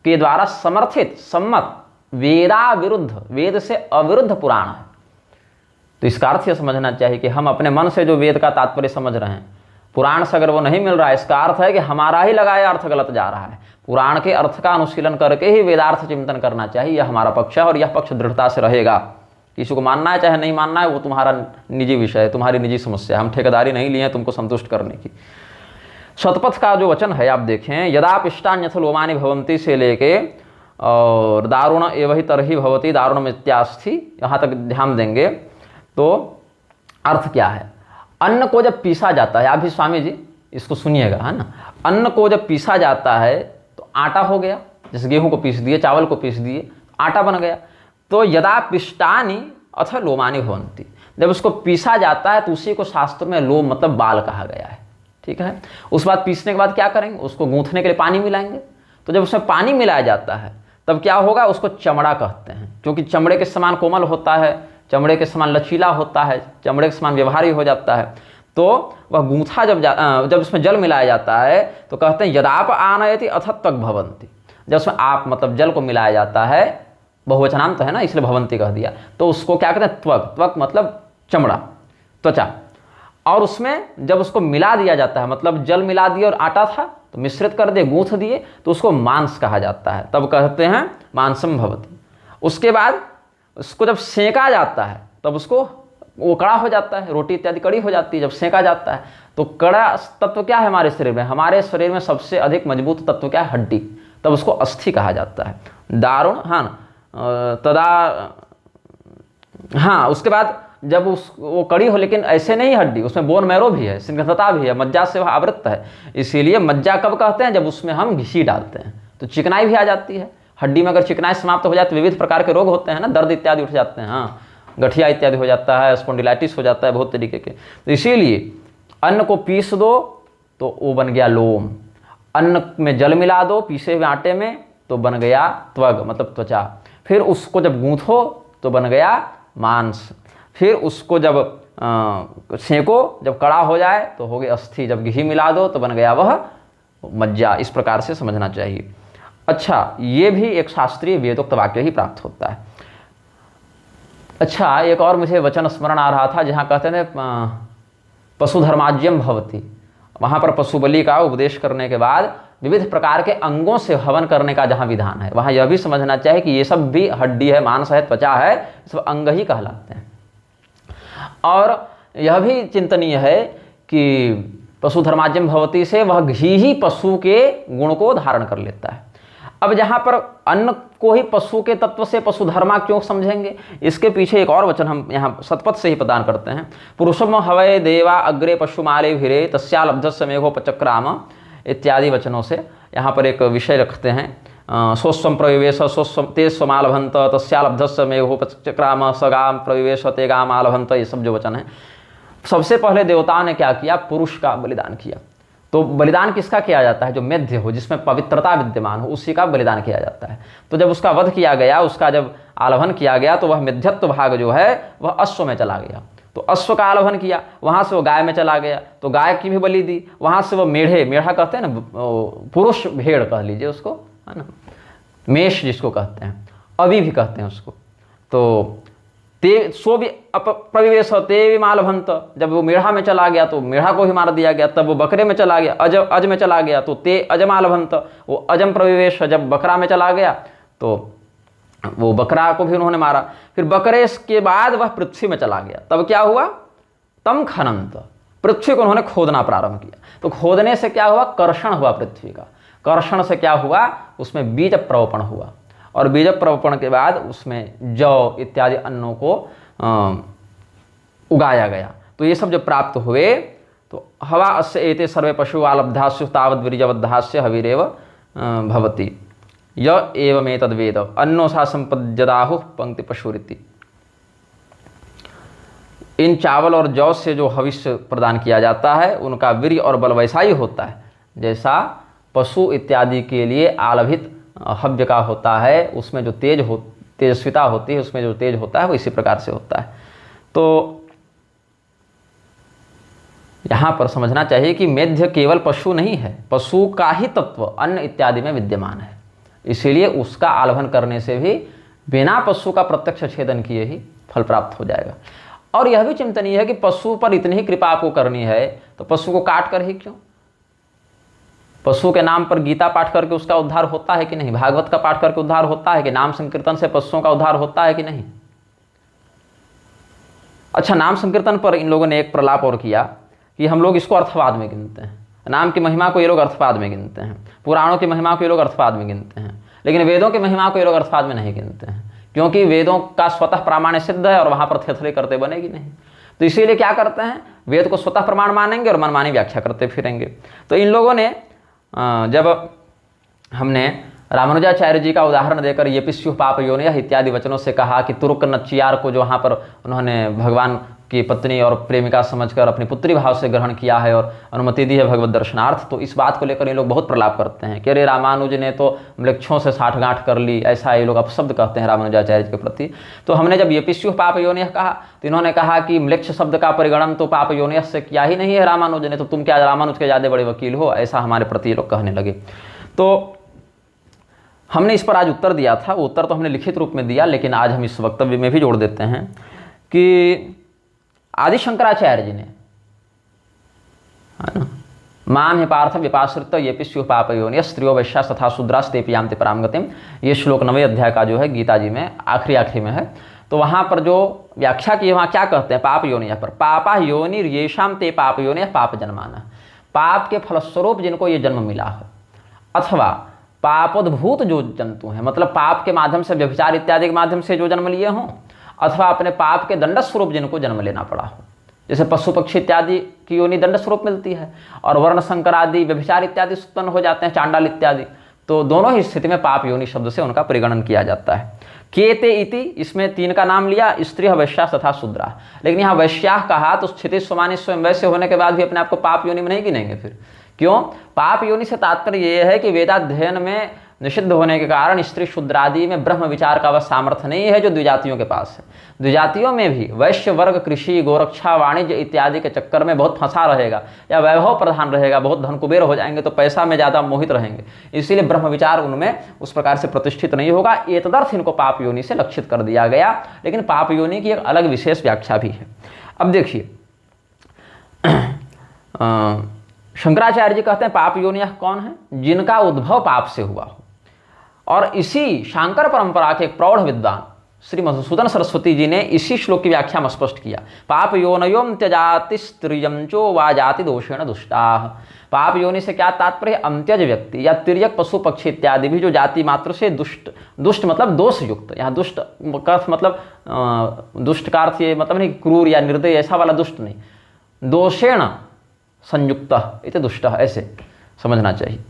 के द्वारा समर्थित, सम्मत वेदा विरुद्ध, वेद से अविरुद्ध पुराण है। तो इसका अर्थ यह समझना चाहिए कि हम अपने मन से जो वेद का तात्पर्य समझ रहे हैं, पुराण से अगर वो नहीं मिल रहा है, इसका अर्थ है कि हमारा ही लगाया अर्थ गलत जा रहा है। पुराण के अर्थ का अनुशीलन करके ही वेदार्थ चिंतन करना चाहिए, यह हमारा पक्ष है और यह पक्ष दृढ़ता से रहेगा। किसी को मानना है चाहे नहीं मानना है, वो तुम्हारा निजी विषय है, तुम्हारी निजी समस्या है। हम ठेकेदारी नहीं लिए हैं तुमको संतुष्ट करने की। शतपथ का जो वचन है आप देखें, यदा पिष्टान्यथ लोमानि भवन्ति से लेके और दारुण एवं तरही भवती दारुणम इत्यास्थि, यहाँ तक ध्यान देंगे तो अर्थ क्या है। अन्न को जब पीसा जाता है, आप भी स्वामी जी इसको सुनिएगा, है ना। अन्न को जब पीसा जाता है तो आटा हो गया, जैसे गेहूं को पीस दिए, चावल को पीस दिए, आटा बन गया। तो यदा पिष्टानि अथ लोमानि भवन्ति, जब उसको पीसा जाता है तो उसी को शास्त्र में लोम मतलब बाल कहा गया है, ठीक है। उस बाद पीसने के बाद क्या करेंगे, उसको गूंथने के लिए पानी मिलाएंगे। तो जब उसमें पानी मिलाया जाता है तब क्या होगा, उसको चमड़ा कहते हैं, क्योंकि चमड़े के समान कोमल होता है, चमड़े के समान लचीला होता है, चमड़े के समान व्यवहारी हो जाता है। तो वह गूंथा जब उसमें जल मिलाया जाता है तो कहते हैं यदाप आनयति अथ त्वक भवन्ति, जब उसमें आप मतलब जल को मिलाया जाता है, बहुवचनांत है ना इसलिए भवंती कह दिया, तो उसको क्या कहते हैं, त्वक। त्वक मतलब चमड़ा, त्वचा। और उसमें जब उसको मिला दिया जाता है, मतलब जल मिला दिए और आटा था तो मिश्रित कर दिए, गूंथ दिए, तो उसको मांस कहा जाता है, तब कहते हैं मांसम भवति। उसके बाद उसको जब सेंका जाता है तब उसको वो कड़ा हो जाता है, रोटी इत्यादि कड़ी हो जाती है जब सेंका जाता है। तो कड़ा तत्व क्या है हमारे शरीर में, हमारे शरीर में सबसे अधिक मजबूत तत्व क्या है, हड्डी, तब उसको अस्थि कहा जाता है। दारुण, हाँ तदा, हाँ उसके बाद जब वो कड़ी हो, लेकिन ऐसे नहीं हड्डी, उसमें बोन मैरो भी है, स्निग्धता भी है, मज्जा से वह आवृत है, इसीलिए मज्जा कब कहते हैं, जब उसमें हम घी डालते हैं तो चिकनाई भी आ जाती है। हड्डी में अगर चिकनाई समाप्त हो जाए तो विविध प्रकार के रोग होते हैं ना, दर्द इत्यादि उठ जाते हैं, हाँ गठिया इत्यादि हो जाता है, स्पॉन्डिलाइटिस हो जाता है, बहुत तरीके के। तो इसीलिए अन्न को पीस दो तो वो बन गया लोम, अन्न में जल मिला दो पीसे हुए आटे में तो बन गया त्वग मतलब त्वचा, फिर उसको जब गूंथो तो बन गया मांस, फिर उसको जब सेंको, जब कड़ा हो जाए तो हो गई अस्थि, जब घी मिला दो तो बन गया वह मज्जा। इस प्रकार से समझना चाहिए। अच्छा, ये भी एक शास्त्रीय वेदोक्त वाक्य ही प्राप्त होता है। अच्छा, एक और मुझे वचन स्मरण आ रहा था जहाँ कहते थे पशुधर्माज्यम भवति, वहाँ पर पशु बलि का उपदेश करने के बाद विविध प्रकार के अंगों से हवन करने का जहाँ विधान है, वहाँ यह भी समझना चाहिए कि ये सब भी हड्डी है, मांस है, त्वचा है, ये सब अंग ही कहलाते हैं। और यह भी चिंतनीय है कि पशु धर्माज्यम भवति से वह घी ही पशु के गुण को धारण कर लेता है। अब जहाँ पर अन्न को ही पशु के तत्व से पशु धर्मा क्यों समझेंगे, इसके पीछे एक और वचन हम यहाँ शतपथ से ही प्रदान करते हैं। पुरुषम हवय देवा अग्रे पशुमाले भिरे तस्यालब्धस्य मेघोपचक्राम इत्यादि वचनों से यहाँ पर एक विषय रखते हैं। सोस्वम प्रविवेश सोस्वम ते स्वमालभंत तस्यालब्धस्य मेघोपचक्राम सगाम प्रविवेश ते गाम आलभंत, ये सब जो वचन है। सबसे पहले देवताओं ने क्या किया, पुरुष का बलिदान किया। तो बलिदान किसका किया जाता है, जो मेध्य हो, जिसमें पवित्रता विद्यमान हो, उसी का बलिदान किया जाता है। तो जब उसका वध किया गया, उसका जब आलभन किया गया तो वह मेध्यत्व भाग जो है वह अश्व में चला गया, तो अश्व का आलभन किया, वहाँ से वो गाय में चला गया तो गाय की भी बलि दी, वहाँ से वो मेढ़े, मेढ़ा कहते हैं ना, पुरुष भेड़ कह लीजिए उसको, है ना, मेष जिसको कहते हैं, अभी भी कहते हैं उसको। तो ते सो भी प्रविवेश ते भी मालभंत, जब वो मेढ़ा में चला गया तो मेढ़ा को ही मार दिया गया। तब वो बकरे में चला गया, अज में चला गया तो ते अजमालभंत, वो अजम प्रविवेश, जब बकरा में चला गया तो वो बकरा को भी उन्होंने मारा। फिर बकरे के बाद वह पृथ्वी में चला गया, तब क्या हुआ, तम खनंत, पृथ्वी को उन्होंने खोदना प्रारंभ किया। तो खोदने से क्या हुआ, कर्षण हुआ पृथ्वी का, कर्षण से क्या हुआ, उसमें बीज प्रवपण हुआ, और बीज प्रवपण के बाद उसमें जौ इत्यादि अन्नों को उगाया गया। तो ये सब जो प्राप्त हुए तो हवा अस्य एते सर्वे पशु आलब्धास्यु तावद् वीर्यवद्धास्य हविरेव भवति य एवमेतद् वेद अन्नो सा संपद्यदाहु पंक्ति पशुरिति। इन चावल और जौ से जो हविष्य प्रदान किया जाता है उनका वीर्य और बल वैसा ही होता है जैसा पशु इत्यादि के लिए आलभित हव्य का होता है, उसमें जो तेजस्विता होती है, उसमें जो तेज होता है वो इसी प्रकार से होता है। तो यहाँ पर समझना चाहिए कि मेध्य केवल पशु नहीं है, पशु का ही तत्व अन्न इत्यादि में विद्यमान है, इसीलिए उसका आलभन करने से भी बिना पशु का प्रत्यक्ष छेदन किए ही फल प्राप्त हो जाएगा। और यह भी चिंतनीय है कि पशु पर इतनी ही कृपा आपको करनी है तो पशु को काट कर ही क्यों? पशु के नाम पर गीता पाठ करके उसका उद्धार होता है कि नहीं? भागवत का पाठ करके उद्धार होता है कि? नाम संकीर्तन से पशुओं का उद्धार होता है कि नहीं? अच्छा, नाम संकीर्तन पर इन लोगों ने एक प्रलाप और किया कि हम लोग इसको अर्थवाद में गिनते हैं। नाम की महिमा को ये लोग अर्थवाद में गिनते हैं, पुराणों की महिमा को ये लोग अर्थवाद में गिनते हैं, लेकिन वेदों की महिमा को ये लोग अर्थवाद में नहीं गिनते हैं, क्योंकि वेदों का स्वतः प्रामाण्य सिद्ध है और वहाँ पर थेथरे करते बनेगी नहीं। तो इसीलिए क्या करते हैं, वेद को स्वतः प्रमाण मानेंगे और मनमानी व्याख्या करते फिरेंगे। तो इन लोगों ने जब हमने रामानुजाचार्य जी का उदाहरण देकर ये पिस्यु पाप योनियः इत्यादि वचनों से कहा कि तुर्क नच्चियार को जो वहाँ पर उन्होंने भगवान की पत्नी और प्रेमिका समझकर अपनी पुत्री भाव से ग्रहण किया है और अनुमति दी है भगवत दर्शनार्थ, तो इस बात को लेकर ये लोग बहुत प्रलाप करते हैं कि अरे रामानुज ने तो मृक्षों से साठगांठ कर ली, ऐसा ये लोग अपशब्द कहते हैं रामानुजाचार्य के प्रति। तो हमने जब ये पिस्यु पाप योनियः कहा तो इन्होंने कहा कि म्लेच्छ शब्द का परिगणन तो पाप योनियः से किया ही नहीं है रामानुज ने, तो तुम क्या रामानुज के ज़्यादा बड़े वकील हो, ऐसा हमारे प्रति ये लोग कहने लगे। तो हमने इस पर आज उत्तर दिया था, वो उत्तर तो हमने लिखित रूप में दिया, लेकिन आज हम इस वक्तव्य में भी जोड़ देते हैं कि आदि शंकराचार्य जी ने, है ना, माम पार्थ विपाश्रित ये पिस्यु पाप योनियः स्त्रियो वैश्या तथा शूद्रास्तेपि यान्ति पराम गतिम, ये श्लोक 9वें अध्याय का जो है गीता जी में आखिरी में है। तो वहाँ पर जो व्याख्या की, वहाँ क्या कहते हैं पाप योनियः पर, पापा योनिर येषाम ते पाप योनियः पाप जन्माना, पाप के फलस्वरूप जिनको ये जन्म मिला है, अथवा पापोद्भूत जो जंतु हैं, मतलब पाप के माध्यम से, व्यभिचार इत्यादि के माध्यम से जो जन्म लिए हों, अथवा अपने पाप के दंड स्वरूप जिनको जन्म लेना पड़ा हो, जैसे पशु पक्षी इत्यादि की योनि दंड स्वरूप मिलती है, और वर्ण संकर आदि व्यभिचार इत्यादि उत्पन्न हो जाते हैं, चांडाल इत्यादि, तो दोनों ही स्थिति में पाप योनि शब्द से उनका परिगणन किया जाता है। केते इति, इसमें 3 का नाम लिया, स्त्री वैश्या तथा शूद्रा, लेकिन यहाँ वैश्या कहा तो स्थिति स्वमानि स्वयं वैश्य होने के बाद भी अपने आप को पाप योनि में नहीं गिनेंगे। फिर क्यों? पाप योनि से तात्पर्य ये है कि वेदाध्ययन में निषिद्ध होने के कारण स्त्री शूद्रादि में ब्रह्म विचार का वह सामर्थ्य नहीं है जो द्विजातियों के पास है। द्विजातियों में भी वैश्य वर्ग कृषि गोरक्षा वाणिज्य इत्यादि के चक्कर में बहुत फंसा रहेगा या वैभव प्रधान रहेगा, बहुत धन कुबेर हो जाएंगे, तो पैसा में ज़्यादा मोहित रहेंगे, इसीलिए ब्रह्म विचार उनमें उस प्रकार से प्रतिष्ठित नहीं होगा। एतदर्थ इनको पाप योनि से लक्षित कर दिया गया, लेकिन पाप योनि की एक अलग विशेष व्याख्या भी है। अब देखिए, शंकराचार्य जी कहते हैं पाप योनियः कौन है? जिनका उद्भव पाप से हुआ हो। और इसी शांकर परंपरा के एक प्रौढ़ विद्वान श्री मधुसूदन सरस्वती जी ने इसी श्लोक की व्याख्या में स्पष्ट किया, पाप योनयोम त्यजाति स्त्रियंचो वा जाति दोषेण दुष्टाः। पाप योनि से क्या तात्पर्य? अंत्यज व्यक्ति या तिर्यक पशु पक्षी इत्यादि भी जो जाति मात्र से दुष्ट मतलब दोष युक्त, यहाँ दुष्ट का अर्थ मतलब दुष्ट का अर्थ ये मतलब नहीं क्रूर या निर्दय ऐसा वाला दुष्ट नहीं, दोषेण संयुक्त इति दुष्ट, ऐसे समझना चाहिए।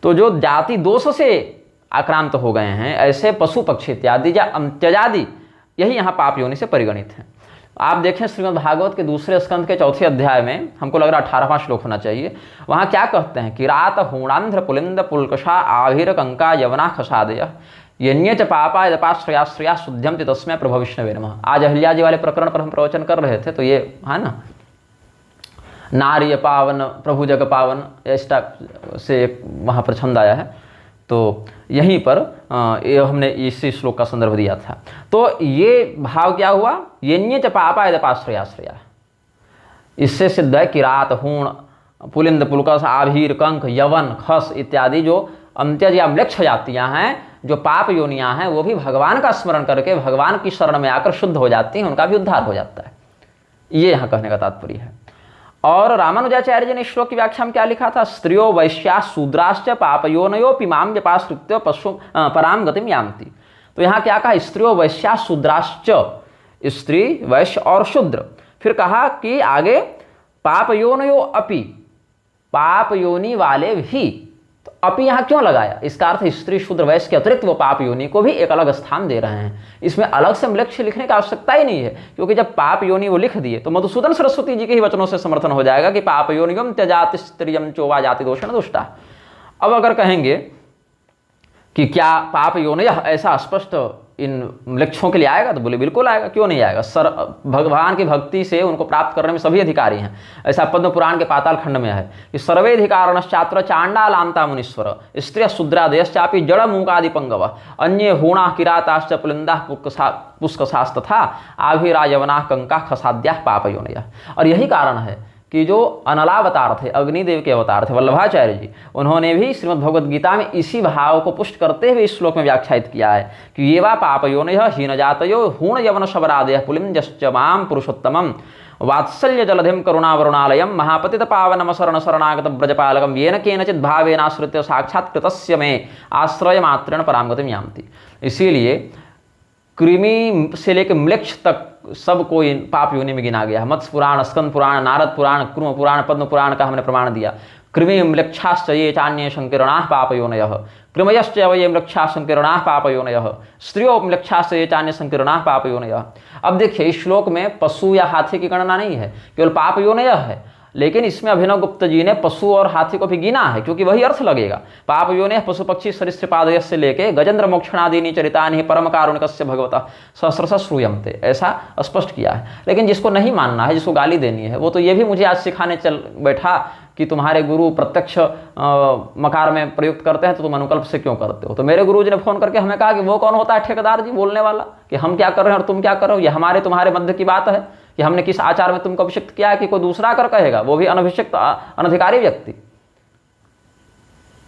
तो जो जाति दोष से आक्रांत हो गए हैं ऐसे पशु पक्षी इत्यादि या अंत्यजादि, यही यहाँ पाप योनि से परिगणित हैं। आप देखें श्रीमद् भागवत के 2 स्कंद के 4 अध्याय में, हमको लग रहा 18वां श्लोक होना चाहिए, वहाँ क्या कहते हैं? किरात हूणांध्र पुलिंद पुलकषा आभिर कंका यवना खसादय यन्य च पापा यपाश्रयाश्रया शुद्ध्यम तस्मै प्रभव विष्णवे नमः। आज अहिल्या जी वाले प्रकरण पर हम प्रवचन कर रहे थे, तो ये है ना, नार्य पावन प्रभु जग पावन, इस टाइप से वहाँ पर छंद आया है, तो यहीं पर ये हमने इसी श्लोक का संदर्भ दिया था। तो ये भाव क्या हुआ? यन्य च पापा यपाश्रयाश्रया, इससे सिद्ध है किरात हूण पुलिंद पुलकस आभीर कंक यवन खस इत्यादि जो अंत्यज या म्लेच्छ जातियाँ हैं, जो पाप योनियाँ हैं, वो भी भगवान का स्मरण करके भगवान की शरण में आकर शुद्ध हो जाती हैं, उनका भी उद्धार हो जाता है। ये यहाँ कहने का तात्पर्य है। और रामानुजाचार्य जी ने श्लोक की व्याख्या में क्या लिखा था? स्त्रियो वैश्या शूद्राश्च पापयोनयोपि मां व्यपाश्रित्य पशु पराम गतिम यान्ति। तो यहाँ क्या कहा? स्त्रियो वैश्या शूद्राश्च, स्त्री वैश्य और शूद्र। फिर कहा कि आगे पापयोनयो अपि, पाप योनि वाले भी। तो अपि यहाँ क्यों लगाया? इसका अर्थ स्त्री शूद्र वैश्य के अतिरिक्त वो पाप योनि को भी एक अलग स्थान दे रहे हैं। इसमें अलग से म्लेच्छ लिखने की आवश्यकता ही नहीं है, क्योंकि जब पाप योनि वो लिख दिए तो मधुसूदन सरस्वती जी के ही वचनों से समर्थन हो जाएगा कि पाप योनियम त्यजाति स्त्रियम चोवा जाति दोषेण दुष्टा। अब अगर कहेंगे कि क्या पाप योनयः ऐसा स्पष्ट इन लक्ष्यों के लिए आएगा? तो बोले बिल्कुल आएगा, क्यों नहीं आएगा। भगवान की भक्ति से उनको प्राप्त करने में सभी अधिकारी हैं। ऐसा पद्म पुराण के पाताल खंड में है कि सर्वे अधिकारणश्चात्र चांडालांता मुनीश्वर स्त्रिय शूद्रादयश्चापि जड़ मूकादि पंगव अन्ये हूणा किराताश्च पुलिंदा पुष्कशास्तथा आभिरा यवना कंका खसाद्या पापयोनयः। और यही कारण है कि जो अनलावतार थे, अग्निदेव के अवतार थे वल्लभाचार्य जी, उन्होंने भी श्रीमद् भगवद गीता में इसी भाव को पुष्ट करते हुए इस श्लोक में व्याख्यायित किया है कि ये वा पापयोनयः हीनजातयो हूण यवन शबरादयः पुलिंजश्च मां पुरुषोत्तमं वात्सल्य जलधिम करुणावरुणालयम महापतित पावनम शरण शरणागत ब्रजपालकम येन केनचित् भावेनाश्रित्य साक्षात् कृतस्य में आश्रय मात्रेण परामगतिम यान्ति। इसीलिए कृमि से लेकर म्लेच्छ तक सबको पाप योनि में गिना गया है। मत्स्य पुराण, स्कंद पुराण, नारद पुराण, कुर्म पुराण, पद्म पुराण का हमने प्रमाण दिया। कृमि म्लेच्छाश्च ये चान्ये संकीर्णाः पापयोनयः कृमयश्च ये म्लेच्छाः संकीर्णाः पापयोनयः स्त्रियो म्लेच्छाश्च ये चान्ये संकीर्णाः पापयोनयः। अब देखिए इस श्लोक में पशु या हाथी की गणना नहीं है, केवल पापयोनयः है, लेकिन इसमें अभिनव गुप्त जी ने पशु और हाथी को भी गिना है क्योंकि वही अर्थ लगेगा। पाप योनि पशु पक्षी सरीसृपादय से लेके गजेंद्र मोक्षणादीनि चरितानि परम कारुणिकस्य भगवतः सहस्रश श्रूयन्ते, ऐसा स्पष्ट किया है। लेकिन जिसको नहीं मानना है, जिसको गाली देनी है, वो तो ये भी मुझे आज सिखाने चल बैठा कि तुम्हारे गुरु प्रत्यक्ष मकार में प्रयुक्त करते हैं तो तुम अनुकल्प से क्यों करते हो। तो मेरे गुरु जी ने फोन करके हमें कहा कि वो कौन होता है ठेकेदार जी बोलने वाला कि हम क्या कर रहे हैं और तुम क्या कर रहे हो, ये हमारे तुम्हारे मध्य की बात है कि हमने किस आचार में तुमको अभिषिक्त किया है कि कोई दूसरा कर कहेगा, वो भी अनभिषिक्त अनधिकारी व्यक्ति।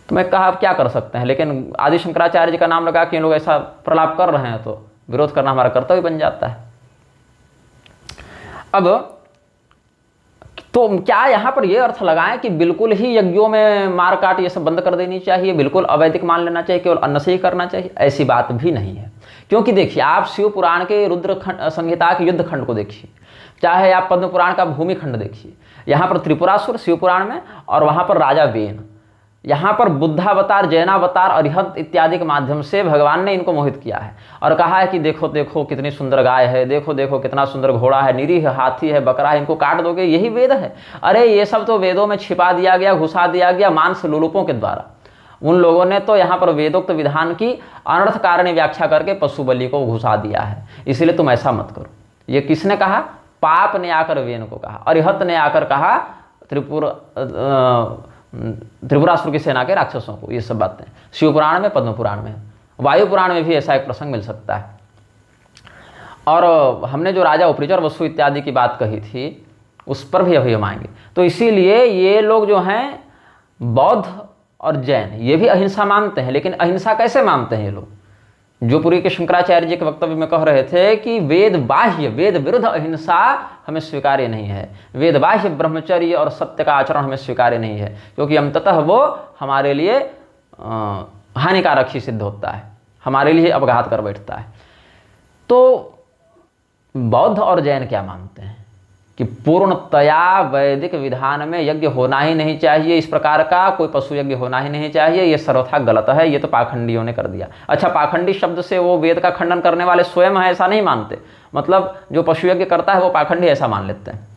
तो मैं कहा अब क्या कर सकते हैं, लेकिन आदि शंकराचार्य जी का नाम लगा कि इन लोग ऐसा प्रलाप कर रहे हैं तो विरोध करना हमारा कर्तव्य बन जाता है। अब तो क्या यहाँ पर यह अर्थ लगाएं कि बिल्कुल ही यज्ञों में मार काट ये सब बंद कर देनी चाहिए, बिल्कुल अवैदिक मान लेना चाहिए, केवल अन्न से ही करना चाहिए? ऐसी बात भी नहीं है। क्योंकि देखिए आप शिव पुराण के रुद्र संहिता के युद्ध खंड को देखिए, चाहे आप पद्म पुराण का भूमि खंड देखिए, यहाँ पर त्रिपुरासुर शिव पुराण में और वहाँ पर राजा वेन, यहाँ पर बुद्धावतार, जैनावतार, अरिहंत इत्यादि के माध्यम से भगवान ने इनको मोहित किया है और कहा है कि देखो देखो कितनी सुंदर गाय है, देखो देखो कितना सुंदर घोड़ा है, निरीह हाथी है, बकरा है, इनको काट दोगे, यही वेद है। अरे ये सब तो वेदों में छिपा दिया गया, घुसा दिया गया मांस लोलुपों के द्वारा। उन लोगों ने तो यहाँ पर वेदोक्त विधान की अनर्थ कारणी व्याख्या करके पशु बलि को घुसा दिया है, इसलिए तुम ऐसा मत करो। ये किसने कहा? पाप ने आकर वेन को कहा, अरिहत ने आकर कहा त्रिपुरासुर की सेना के राक्षसों को। ये सब बातें शिव पुराण में, पद्म पुराण में, वायु पुराण में भी ऐसा एक प्रसंग मिल सकता है। और हमने जो राजा उपरिचर वसु इत्यादि की बात कही थी उस पर भी अभी हम आएंगे। तो इसीलिए ये लोग जो हैं बौद्ध और जैन ये भी अहिंसा मानते हैं, लेकिन अहिंसा कैसे मानते हैं ये लोग? जो पुरी के शंकराचार्य जी के वक्तव्य में कह रहे थे कि वेद बाह्य, वेद विरुद्ध अहिंसा हमें स्वीकार्य नहीं है, वेद बाह्य ब्रह्मचर्य और सत्य का आचरण हमें स्वीकार्य नहीं है, क्योंकि अंततः वो हमारे लिए हानिकारक ही सिद्ध होता है, हमारे लिए अपघात कर बैठता है। तो बौद्ध और जैन क्या मानते हैं कि पूर्णतया वैदिक विधान में यज्ञ होना ही नहीं चाहिए, इस प्रकार का कोई पशु यज्ञ होना ही नहीं चाहिए, ये सर्वथा गलत है, ये तो पाखंडियों ने कर दिया। अच्छा, पाखंडी शब्द से वो वेद का खंडन करने वाले स्वयं है ऐसा नहीं मानते, मतलब जो पशु यज्ञ करता है वो पाखंडी ऐसा मान लेते हैं।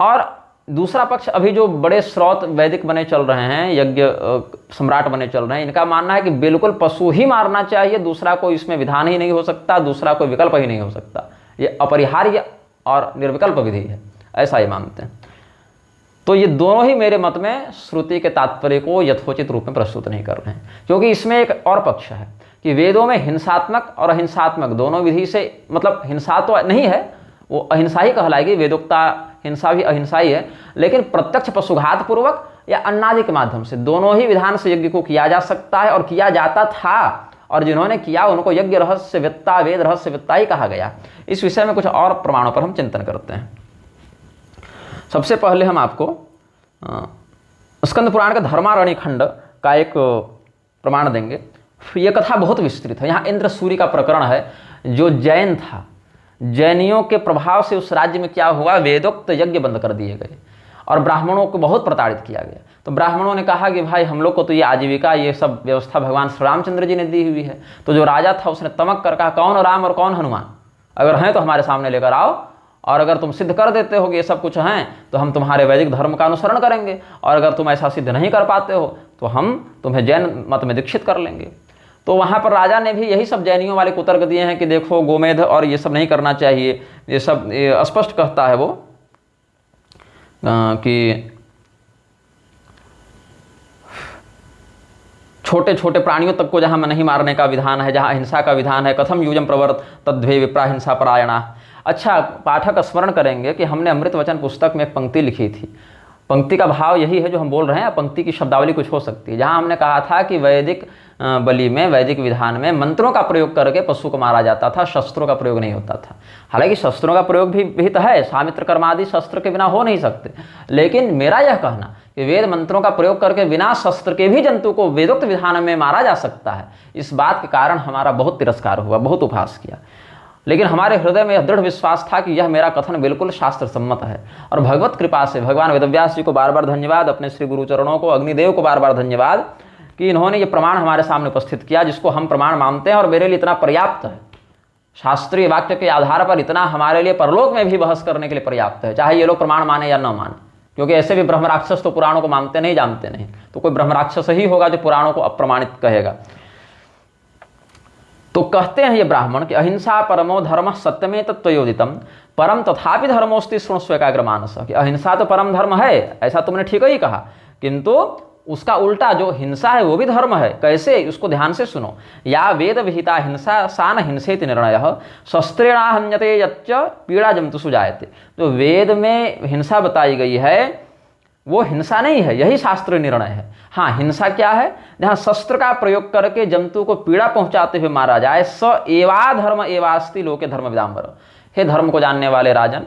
और दूसरा पक्ष अभी जो बड़े स्रोत वैदिक बने चल रहे हैं, यज्ञ सम्राट बने चल रहे हैं, इनका मानना है कि बिल्कुल पशु ही मारना चाहिए, दूसरा कोई इसमें विधान ही नहीं हो सकता, दूसरा कोई विकल्प ही नहीं हो सकता, ये अपरिहार्य और निर्विकल्प विधि है, ऐसा ही मानते हैं। तो ये दोनों ही मेरे मत में श्रुति के तात्पर्य को यथोचित रूप में प्रस्तुत नहीं कर रहे हैं, क्योंकि इसमें एक और पक्ष है कि वेदों में हिंसात्मक और अहिंसात्मक दोनों विधि से, मतलब हिंसा तो नहीं है, वो अहिंसा ही कहलाएगी, वेदोक्ता हिंसा भी अहिंसा ही है, लेकिन प्रत्यक्ष पशुघात पूर्वक या अन्नादि के माध्यम से दोनों ही विधान से यज्ञ को किया जा सकता है और किया जाता था, और जिन्होंने किया उनको यज्ञ रहस्यवेत्ता, वेद रहस्यवेत्ता ही कहा गया। इस विषय में कुछ और प्रमाणों पर हम चिंतन करते हैं। सबसे पहले हम आपको स्कंद पुराण का धर्मारण्य खंड का एक प्रमाण देंगे। यह कथा बहुत विस्तृत है। यहाँ इंद्र सूर्य का प्रकरण है, जो जैन था, जैनियों के प्रभाव से उस राज्य में क्या हुआ, वेदोक्त यज्ञ बंद कर दिए गए और ब्राह्मणों को बहुत प्रताड़ित किया गया। तो ब्राह्मणों ने कहा कि भाई हम लोग को तो ये आजीविका, ये सब व्यवस्था भगवान श्री रामचंद्र जी ने दी हुई है। तो जो राजा था उसने तमक कर कहा, कौन राम और कौन हनुमान, अगर हैं तो हमारे सामने लेकर आओ, और अगर तुम सिद्ध कर देते हो कि ये सब कुछ हैं तो हम तुम्हारे वैदिक धर्म का अनुसरण करेंगे, और अगर तुम ऐसा सिद्ध नहीं कर पाते हो तो हम तुम्हें जैन मत में दीक्षित कर लेंगे। तो वहाँ पर राजा ने भी यही सब जैनियों वाले कुतर्क दिए हैं कि देखो गोमेध और ये सब नहीं करना चाहिए, ये सब स्पष्ट कहता है वो कि छोटे छोटे प्राणियों तक को जहाँ नहीं मारने का विधान है, जहाँ अहिंसा का विधान है, कथम यूजम प्रवर्त तद्वे विप्रा हिंसा परायणा। अच्छा, पाठक स्मरण करेंगे कि हमने अमृत वचन पुस्तक में एक पंक्ति लिखी थी। पंक्ति का भाव यही है जो हम बोल रहे हैं, पंक्ति की शब्दावली कुछ हो सकती है, जहाँ हमने कहा था कि वैदिक बलि में, वैदिक विधान में मंत्रों का प्रयोग करके पशु को मारा जाता था, शस्त्रों का प्रयोग नहीं होता था। हालांकि शस्त्रों का प्रयोग भी विहित है, सामित्र कर्मादि शस्त्र के बिना हो नहीं सकते, लेकिन मेरा यह कहना कि वेद मंत्रों का प्रयोग करके बिना शस्त्र के भी जंतु को वेदोक्त विधान में मारा जा सकता है, इस बात के कारण हमारा बहुत तिरस्कार हुआ, बहुत उपहास किया। लेकिन हमारे हृदय में यह दृढ़ विश्वास था कि यह मेरा कथन बिल्कुल शास्त्र सम्मत है। और भगवत कृपा से भगवान वेदव्यास जी को बार बार धन्यवाद, अपने श्री गुरुचरणों को, अग्निदेव को बार बार धन्यवाद कि इन्होंने ये प्रमाण हमारे सामने उपस्थित किया, जिसको हम प्रमाण मानते हैं और मेरे लिए इतना पर्याप्त है। शास्त्रीय वाक्य के आधार पर इतना हमारे लिए परलोक में भी बहस करने के लिए पर्याप्त है, चाहे ये लोग प्रमाण माने या न माने, क्योंकि ऐसे भी ब्रह्म राक्षस तो पुराणों को मानते नहीं, जानते नहीं। तो कोई ब्रह्म राक्षस ही होगा जो पुराणों को अप्रमाणित कहेगा। तो कहते हैं ये ब्राह्मण कि अहिंसा परमो धर्म सत्यमे तत्वयोदितम परम तथापि धर्मोस्ति शृणुष्व एकाग्र मानस, कि अहिंसा तो परम धर्म है, ऐसा तुमने ठीक ही कहा, किंतु उसका उल्टा जो हिंसा है वो भी धर्म है। कैसे, उसको ध्यान से सुनो। या वेद विहिता हिंसा सा न हिंसेति निर्णय शस्त्रेणा हन्यते यच्च पीड़ा जंतुषु जायते। जो वेद में हिंसा बताई गई है वो हिंसा नहीं है, यही शास्त्रीय निर्णय है। हाँ, हिंसा क्या है, जहाँ शस्त्र का प्रयोग करके जंतु को पीड़ा पहुंचाते हुए मारा जाए। स एवा धर्म एवास्ति लोके धर्म विदाम्बर। हे धर्म को जानने वाले राजन,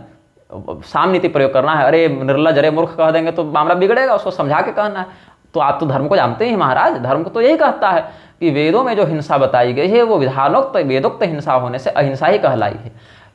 सामनीति प्रयोग करना है। अरे निर्लज, अरे मूर्ख कह देंगे तो मामला बिगड़ेगा, उसको समझा के कहना है। तो आप तो धर्म को जानते ही महाराज, धर्म को तो यही कहता है कि वेदों में जो हिंसा बताई गई है वो विधानोक्त वेदोक्त हिंसा होने से अहिंसा ही कहलाई है।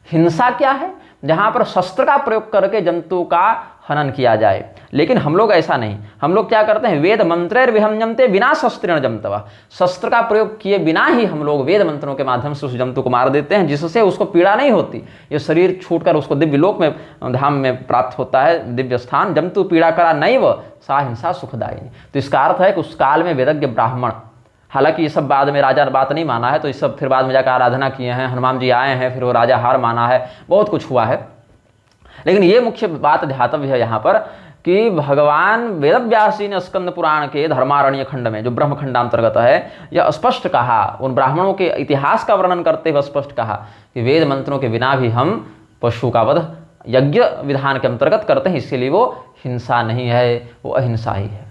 हिंसा क्या है, जहाँ पर शस्त्र का प्रयोग करके जंतु का हनन किया जाए। लेकिन हम लोग ऐसा नहीं, हम लोग क्या करते हैं, वेद मंत्रेर विहंजमते बिना शस्त्रेण जंतवा। शस्त्र का प्रयोग किए बिना ही हम लोग वेद मंत्रों के माध्यम से उस जंतु को मार देते हैं, जिससे उसको पीड़ा नहीं होती। ये शरीर छूटकर उसको दिव्य लोक में, धाम में प्राप्त होता है, दिव्य स्थान। जंतु पीड़ा करा नैव सा हिंसा सुखदायिनी। तो इसका अर्थ है कि उस काल में वेदज्ञ ब्राह्मण, हालांकि ये सब बाद में राजा ने बात नहीं माना है, तो ये सब फिर बाद में जाकर आराधना किए हैं, हनुमान जी आए हैं, फिर वो राजा हार माना है, बहुत कुछ हुआ है। लेकिन ये मुख्य बात ध्यातव्य है यहाँ पर कि भगवान वेदव्यास जी ने स्कंद पुराण के धर्मारण्य खंड में, जो ब्रह्म खंडांतर्गत है, यह स्पष्ट कहा, उन ब्राह्मणों के इतिहास का वर्णन करते हुए स्पष्ट कहा कि वेद मंत्रों के बिना भी हम पशु का वध यज्ञ विधान के अंतर्गत करते हैं, इसीलिए वो हिंसा नहीं है, वो अहिंसा ही है।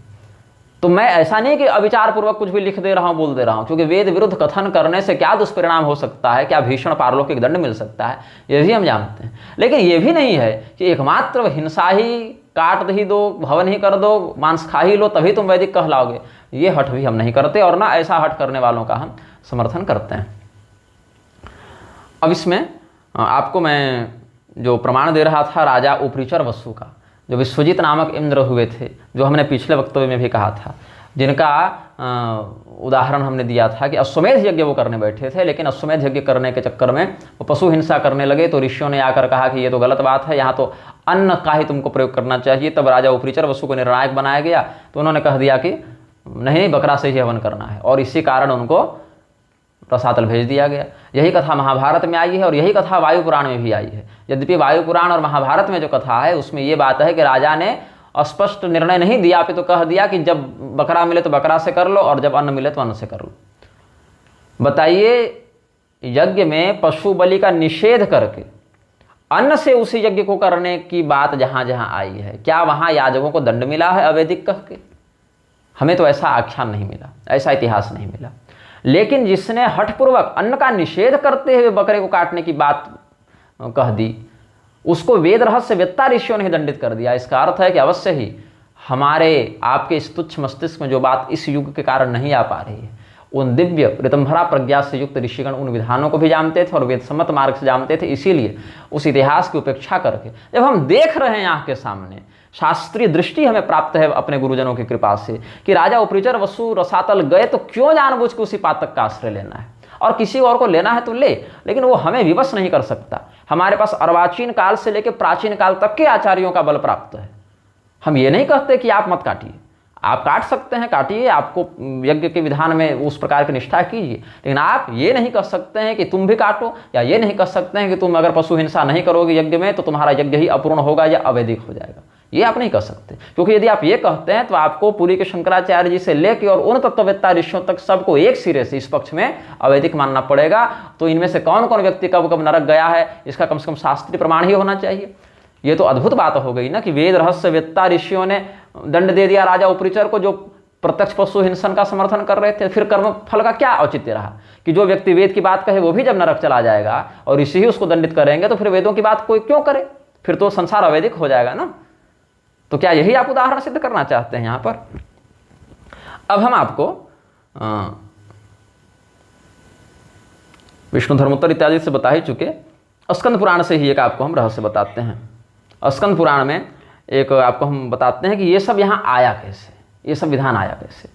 तो मैं ऐसा नहीं कि अविचार पूर्वक कुछ भी लिख दे रहा हूँ, बोल दे रहा हूँ, क्योंकि वेद विरुद्ध कथन करने से क्या दुष्परिणाम हो सकता है, क्या भीषण पारलौकिक दंड मिल सकता है, ये भी हम जानते हैं। लेकिन ये भी नहीं है कि एकमात्र हिंसा ही, काट ही दो, हवन ही कर दो, मांस खा ही लो तभी तुम वैदिक कहलाओगे, ये हठ भी हम नहीं करते, और ना ऐसा हठ करने वालों का हम समर्थन करते हैं। अब इसमें आपको मैं जो प्रमाण दे रहा था राजा उपरिचर वसु का, जो विश्वजीत नामक इंद्र हुए थे, जो हमने पिछले वक्तव्य में भी कहा था, जिनका उदाहरण हमने दिया था कि अश्वमेध यज्ञ वो करने बैठे थे, लेकिन अश्वमेध यज्ञ करने के चक्कर में वो पशु हिंसा करने लगे। तो ऋषियों ने आकर कहा कि ये तो गलत बात है, यहाँ तो अन्न का ही तुमको प्रयोग करना चाहिए। तब राजा उपरिचर वसु को निर्णायक बनाया गया, तो उन्होंने कह दिया कि नहीं, बकरा से ही हवन करना है, और इसी कारण उनको रसातल भेज दिया गया। यही कथा महाभारत में आई है और यही कथा वायु पुराण में भी आई है। यद्यपि वायु पुराण और महाभारत में जो कथा है उसमें ये बात है कि राजा ने स्पष्ट निर्णय नहीं दिया, पे तो कह दिया कि जब बकरा मिले तो बकरा से कर लो और जब अन्न मिले तो अन्न से कर लो। बताइए, यज्ञ में पशु बलि का निषेध करके अन्न से उसी यज्ञ को करने की बात जहां जहां आई है, क्या वहां याजकों को दंड मिला है अवैदिक कह के? हमें तो ऐसा आख्यान नहीं मिला, ऐसा इतिहास नहीं मिला। लेकिन जिसने हठपूर्वक अन्न का निषेध करते हुए बकरे को काटने की बात कह दी, उसको वेद रहस्य वेत्ता ऋषियों ने दंडित कर दिया। इसका अर्थ है कि अवश्य ही हमारे आपके इस तुच्छ मस्तिष्क में जो बात इस युग के कारण नहीं आ पा रही है, उन दिव्य ऋतंभरा प्रज्ञा से युक्त ऋषिगण उन विधानों को भी जानते थे और वेद सम्मत मार्ग से जानते थे। इसीलिए उस इतिहास की उपेक्षा करके जब हम देख रहे हैं आँख के सामने, शास्त्रीय दृष्टि हमें प्राप्त है अपने गुरुजनों की कृपा से कि राजा उपरिचर वसु रसातल गए, तो क्यों जानबूझ के उसी पातक का आश्रय लेना है? और किसी और को लेना है तो ले, लेकिन वो हमें विवश नहीं कर सकता। हमारे पास अर्वाचीन काल से लेकर प्राचीन काल तक के आचार्यों का बल प्राप्त है। हम ये नहीं कहते कि आप मत काटिए, आप काट सकते हैं, काटिए, आपको यज्ञ के विधान में उस प्रकार की निष्ठा कीजिए, लेकिन आप ये नहीं कह सकते हैं कि तुम भी काटो, या ये नहीं कह सकते हैं कि तुम अगर पशु हिंसा नहीं करोगे यज्ञ में तो तुम्हारा यज्ञ ही अपूर्ण होगा या अवैधिक हो जाएगा। ये आप नहीं कह सकते, क्योंकि यदि आप ये कहते हैं तो आपको पुरी के शंकराचार्य जी से लेकर और उन तत्ववेत्ता ऋषियों तक सबको एक सिरे से इस पक्ष में अवैधिक मानना पड़ेगा। तो इनमें से कौन कौन व्यक्ति कब कब नरक गया है, इसका कम से कम शास्त्रीय प्रमाण ही होना चाहिए। ये तो अद्भुत बात हो गई ना कि वेद रहस्यवेत्ता ऋषियों ने दंड दे दिया राजा उपरिचर को, जो प्रत्यक्ष पशु हिंसन का समर्थन कर रहे थे। फिर कर्म फल का क्या औचित्य रहा कि जो व्यक्ति वेद की बात कहे वो भी जब नरक चला जाएगा और ऋषि ही उसको दंडित करेंगे, तो फिर वेदों की बात कोई क्यों करे? फिर तो संसार अवैधिक हो जाएगा ना। तो क्या यही आप उदाहरण सिद्ध करना चाहते हैं यहां पर? अब हम आपको विष्णु धर्मोत्तर इत्यादि से बता ही चुके, स्कंद पुराण से ही एक आपको हम रहस्य बताते हैं। स्कंद पुराण में एक आपको हम बताते हैं कि ये सब यहाँ आया कैसे, ये सब विधान आया कैसे।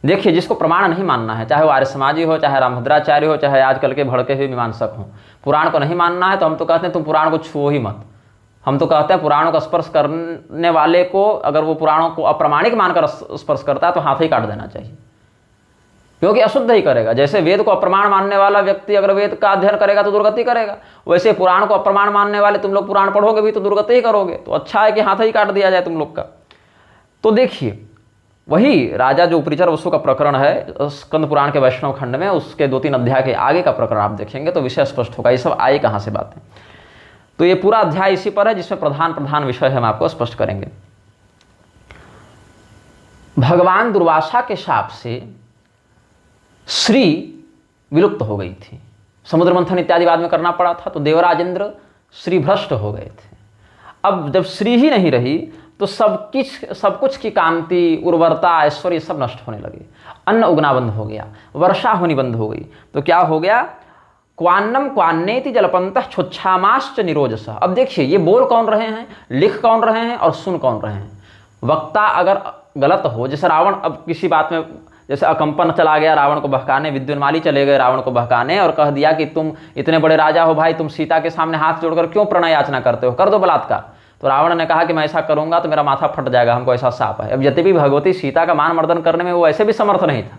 देखिए, जिसको प्रमाण नहीं मानना है, चाहे वो आर्य समाजी हो, चाहे रामभद्राचार्य हो, चाहे आजकल के भड़के हुए मीमांसक हों, पुराण को नहीं मानना है तो हम तो कहते हैं तुम पुराण को छुओ ही मत। हम तो कहते हैं पुराणों का स्पर्श करने वाले को, अगर वो पुराणों को अप्रामाणिक मानकर स्पर्श करता है तो हाथ ही काट देना चाहिए, क्योंकि अशुद्ध ही करेगा। जैसे वेद को अप्रमाण मानने वाला व्यक्ति अगर वेद का अध्ययन करेगा तो दुर्गति करेगा, वैसे पुराण को अप्रमाण मानने वाले तुम लोग पुराण पढ़ोगे भी तो दुर्गति ही करोगे। तो अच्छा है कि हाथ ही काट दिया जाए तुम लोग का। तो देखिए, वही राजा जो उपरिचर वसु का प्रकरण है स्कंद पुराण के वैष्णव खंड में, उसके 2-3 अध्याय के आगे का प्रकरण आप देखेंगे तो विषय स्पष्ट होगा, ये सब आई कहाँ से बातें। तो ये पूरा अध्याय इसी पर है, जिसमें प्रधान विषय हम आपको स्पष्ट करेंगे। भगवान दुर्वासा के शाप से श्री विलुप्त हो गई थी, समुद्र मंथन इत्यादि बाद में करना पड़ा था, तो देवराज इंद्र श्री भ्रष्ट हो गए थे। अब जब श्री ही नहीं रही तो सब कुछ की कांति, उर्वरता, ऐश्वर्य सब नष्ट होने लगे, अन्न उगना बंद हो गया, वर्षा होनी बंद हो गई। तो क्या हो गया? क्वान्नम क्वान्नेति जलपंतः छुच्छामाश्च निरोजस। अब देखिए, ये बोल कौन रहे हैं, लिख कौन रहे हैं और सुन कौन रहे हैं। वक्ता अगर गलत हो, जैसे रावण अब किसी बात में, जैसे अकंपन चला गया रावण को बहकाने, विद्युन्माली चले गए रावण को बहकाने और कह दिया कि तुम इतने बड़े राजा हो भाई, तुम सीता के सामने हाथ जोड़कर क्यों प्रणय याचना करते हो, कर दो बलात्कार। तो रावण ने कहा कि मैं ऐसा करूंगा तो मेरा माथा फट जाएगा, हमको ऐसा शाप है। अब यद्यपि भगवती सीता का मान मर्दन करने में वो ऐसे भी समर्थ नहीं था,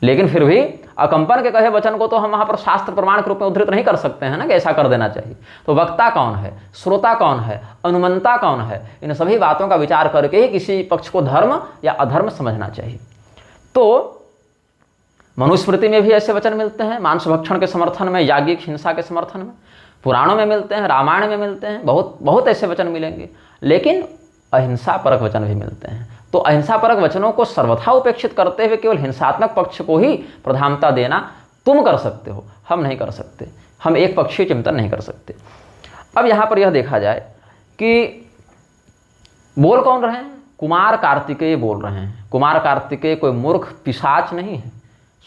लेकिन फिर भी अकंपन के कहे वचन को तो हम वहां पर शास्त्र प्रमाण के रूप में उद्धृत नहीं कर सकते हैं ना कि ऐसा कर देना चाहिए। तो वक्ता कौन है, श्रोता कौन है, अनुमंता कौन है, इन सभी बातों का विचार करके ही किसी पक्ष को धर्म या अधर्म समझना चाहिए। तो मनुस्मृति में भी ऐसे वचन मिलते हैं, मांस भक्षण के समर्थन में, याज्ञिक हिंसा के समर्थन में, पुराणों में मिलते हैं, रामायण में मिलते हैं, बहुत ऐसे वचन मिलेंगे। लेकिन अहिंसा परक वचन भी मिलते हैं। तो अहिंसा परक वचनों को सर्वथा उपेक्षित करते हुए केवल हिंसात्मक पक्ष को ही प्रधानता देना तुम कर सकते हो, हम नहीं कर सकते, हम एक पक्षीय चिंतन नहीं कर सकते। अब यहाँ पर यह देखा जाए कि बोल कौन रहे हैं, कुमार कार्तिकेय बोल रहे हैं। कुमार कार्तिकेय कोई मूर्ख पिशाच नहीं है,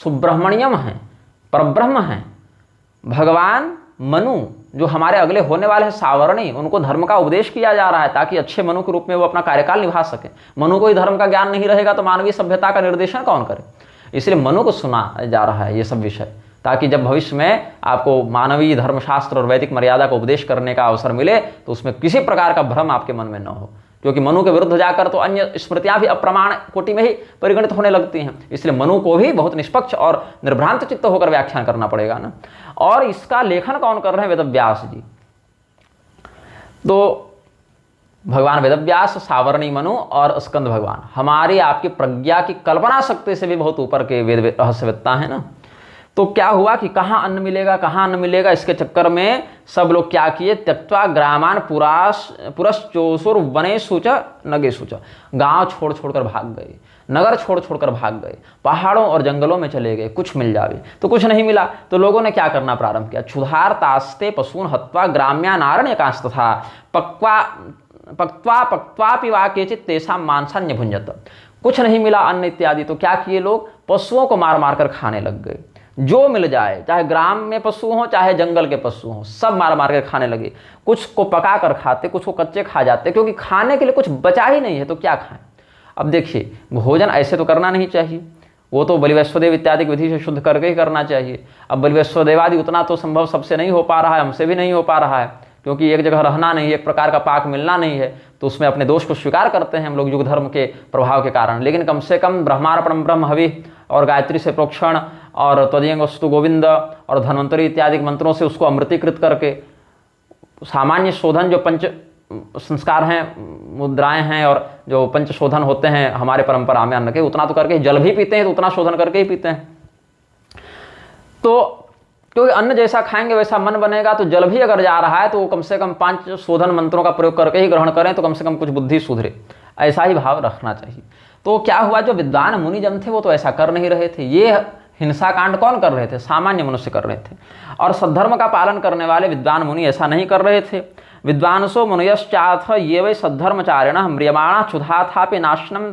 सुब्रह्मण्यम हैं, परब्रह्म हैं। भगवान मनु जो हमारे अगले होने वाले हैं सावरणी, उनको धर्म का उपदेश किया जा रहा है ताकि अच्छे मनु के रूप में वो अपना कार्यकाल निभा सके। मनु को ही धर्म का ज्ञान नहीं रहेगा तो मानवीय सभ्यता का निर्देशन कौन करे? इसलिए मनु को सुना जा रहा है ये सब विषय, ताकि जब भविष्य में आपको मानवीय धर्मशास्त्र और वैदिक मर्यादा का उपदेश करने का अवसर मिले तो उसमें किसी प्रकार का भ्रम आपके मन में न हो, क्योंकि मनु के विरुद्ध जाकर तो अन्य स्मृतियां भी अप्रमाण कोटि में ही परिगणित होने लगती हैं। इसलिए मनु को भी बहुत निष्पक्ष और निर्भ्रांत चित्त होकर व्याख्यान करना पड़ेगा ना। और इसका लेखन कौन कर रहे हैं? वेदव्यास जी। तो भगवान वेदव्यास, सावरणी मनु और स्कंद भगवान हमारी आपकी प्रज्ञा की कल्पना शक्ति से भी बहुत ऊपर के वेद रहस्यवेत्ता है ना। तो क्या हुआ कि कहाँ अन्न मिलेगा, कहाँ अन्न मिलेगा, इसके चक्कर में सब लोग क्या किए? त्यक्त्वा ग्रामान पुरश्चोसुर वनेषु च नगेषु च, गाँव छोड़ छोड़कर भाग गए, नगर छोड़ छोड़कर भाग गए, पहाड़ों और जंगलों में चले गए, कुछ मिल जावे तो कुछ नहीं मिला। तो लोगों ने क्या करना प्रारंभ किया? क्षुधार तास्ते पशून हत्वा ग्राम्यानारण्यकांस्त था पक्त्वा पिवा केचित तेषां मांसान्य भुंजत। कुछ नहीं मिला अन्न इत्यादि, तो क्या किए लोग? पशुओं को मार मार कर खाने लग गए। जो मिल जाए, चाहे ग्राम में पशु हो चाहे जंगल के पशु हो, सब मार मार कर खाने लगे। कुछ को पका कर खाते, कुछ को कच्चे खा जाते, क्योंकि खाने के लिए कुछ बचा ही नहीं है तो क्या खाएं। अब देखिए, भोजन ऐसे तो करना नहीं चाहिए, वो तो बलिवैश्वदेव इत्यादि की विधि से शुद्ध करके ही करना चाहिए। अब बलिवैश्वदेवादि उतना तो संभव सबसे नहीं हो पा रहा है, हमसे भी नहीं हो पा रहा है, क्योंकि एक जगह रहना नहीं, एक प्रकार का पाक मिलना नहीं है, तो उसमें अपने दोष को स्वीकार करते हैं हम लोग युग धर्म के प्रभाव के कारण। लेकिन कम से कम ब्रह्मार्पणम ब्रह्म हवि और गायत्री से प्रोक्षण और त्वदीयं वस्तु गोविंद और धन्वंतरी इत्यादि मंत्रों से उसको अमृतीकृत करके सामान्य शोधन जो पंच संस्कार हैं, मुद्राएं हैं और जो पंच शोधन होते हैं हमारे परंपरा में अन्न के, उतना तो करके, जल भी पीते हैं तो उतना शोधन करके ही पीते हैं। तो क्योंकि अन्न जैसा खाएंगे वैसा मन बनेगा, तो जल भी अगर जा रहा है तो वो कम से कम 5 शोधन मंत्रों का प्रयोग करके ही ग्रहण करें तो कम से कम कुछ बुद्धि सुधरे, ऐसा ही भाव रखना चाहिए। तो क्या हुआ, जो विद्वान मुनिजन थे वो तो ऐसा कर नहीं रहे थे। ये हिंसा कांड कौन कर रहे थे? सामान्य मनुष्य कर रहे थे। और सद्धर्म का पालन करने वाले विद्वान मुनि ऐसा नहीं कर रहे थे। विद्वांसो मुनयश्चाथ ये वै सद्धर्मचारिण म्रियमाणा क्षुधाथापि नाशनम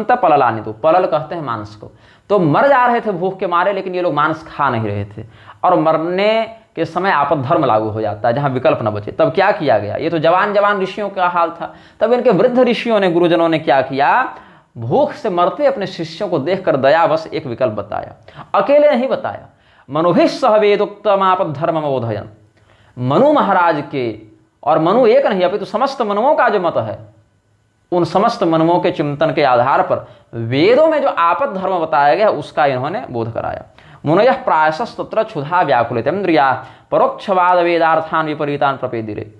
त पललानि, तो पलल कहते हैं मांस को। तो मर जा रहे थे भूख के मारे, लेकिन ये लोग मांस खा नहीं रहे थे। और मरने के समय आपद धर्म लागू हो जाता है, जहाँ विकल्प न बचे। तब क्या किया गया? ये तो जवान जवान ऋषियों का हाल था। तब इनके वृद्ध ऋषियों ने, गुरुजनों ने क्या किया? भूख से मरते अपने शिष्यों को देखकर दयावश एक विकल्प बताया। अकेले नहीं बताया, मनुभिः सह वेदोक्तम आपद धर्म अवोधयन्। मनु महाराज के, और मनु एक नहीं अपितु समस्त मनुओं का जो मत है, उन समस्त मनुओं के चिंतन के आधार पर वेदों में जो आपद धर्म बताया गया उसका इन्होंने बोध कराया। मुनयः प्रायशस्तत्र क्षुधा व्याकुलितेन्द्रिया परोक्षवाद वेदार्थान विपरीतान प्रपेदिरे।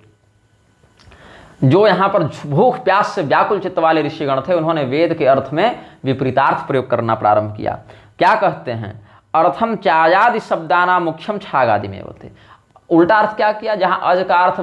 जो यहाँ पर भूख प्यास से व्याकुल चित्त वाले ऋषिगण थे, उन्होंने वेद के अर्थ में विपरीतार्थ प्रयोग करना प्रारंभ किया। क्या कहते हैं? अर्थम चायादि शब्दाना मुख्यम छागादि में होते। उल्टा अर्थ क्या किया? जहाँ अज का अर्थ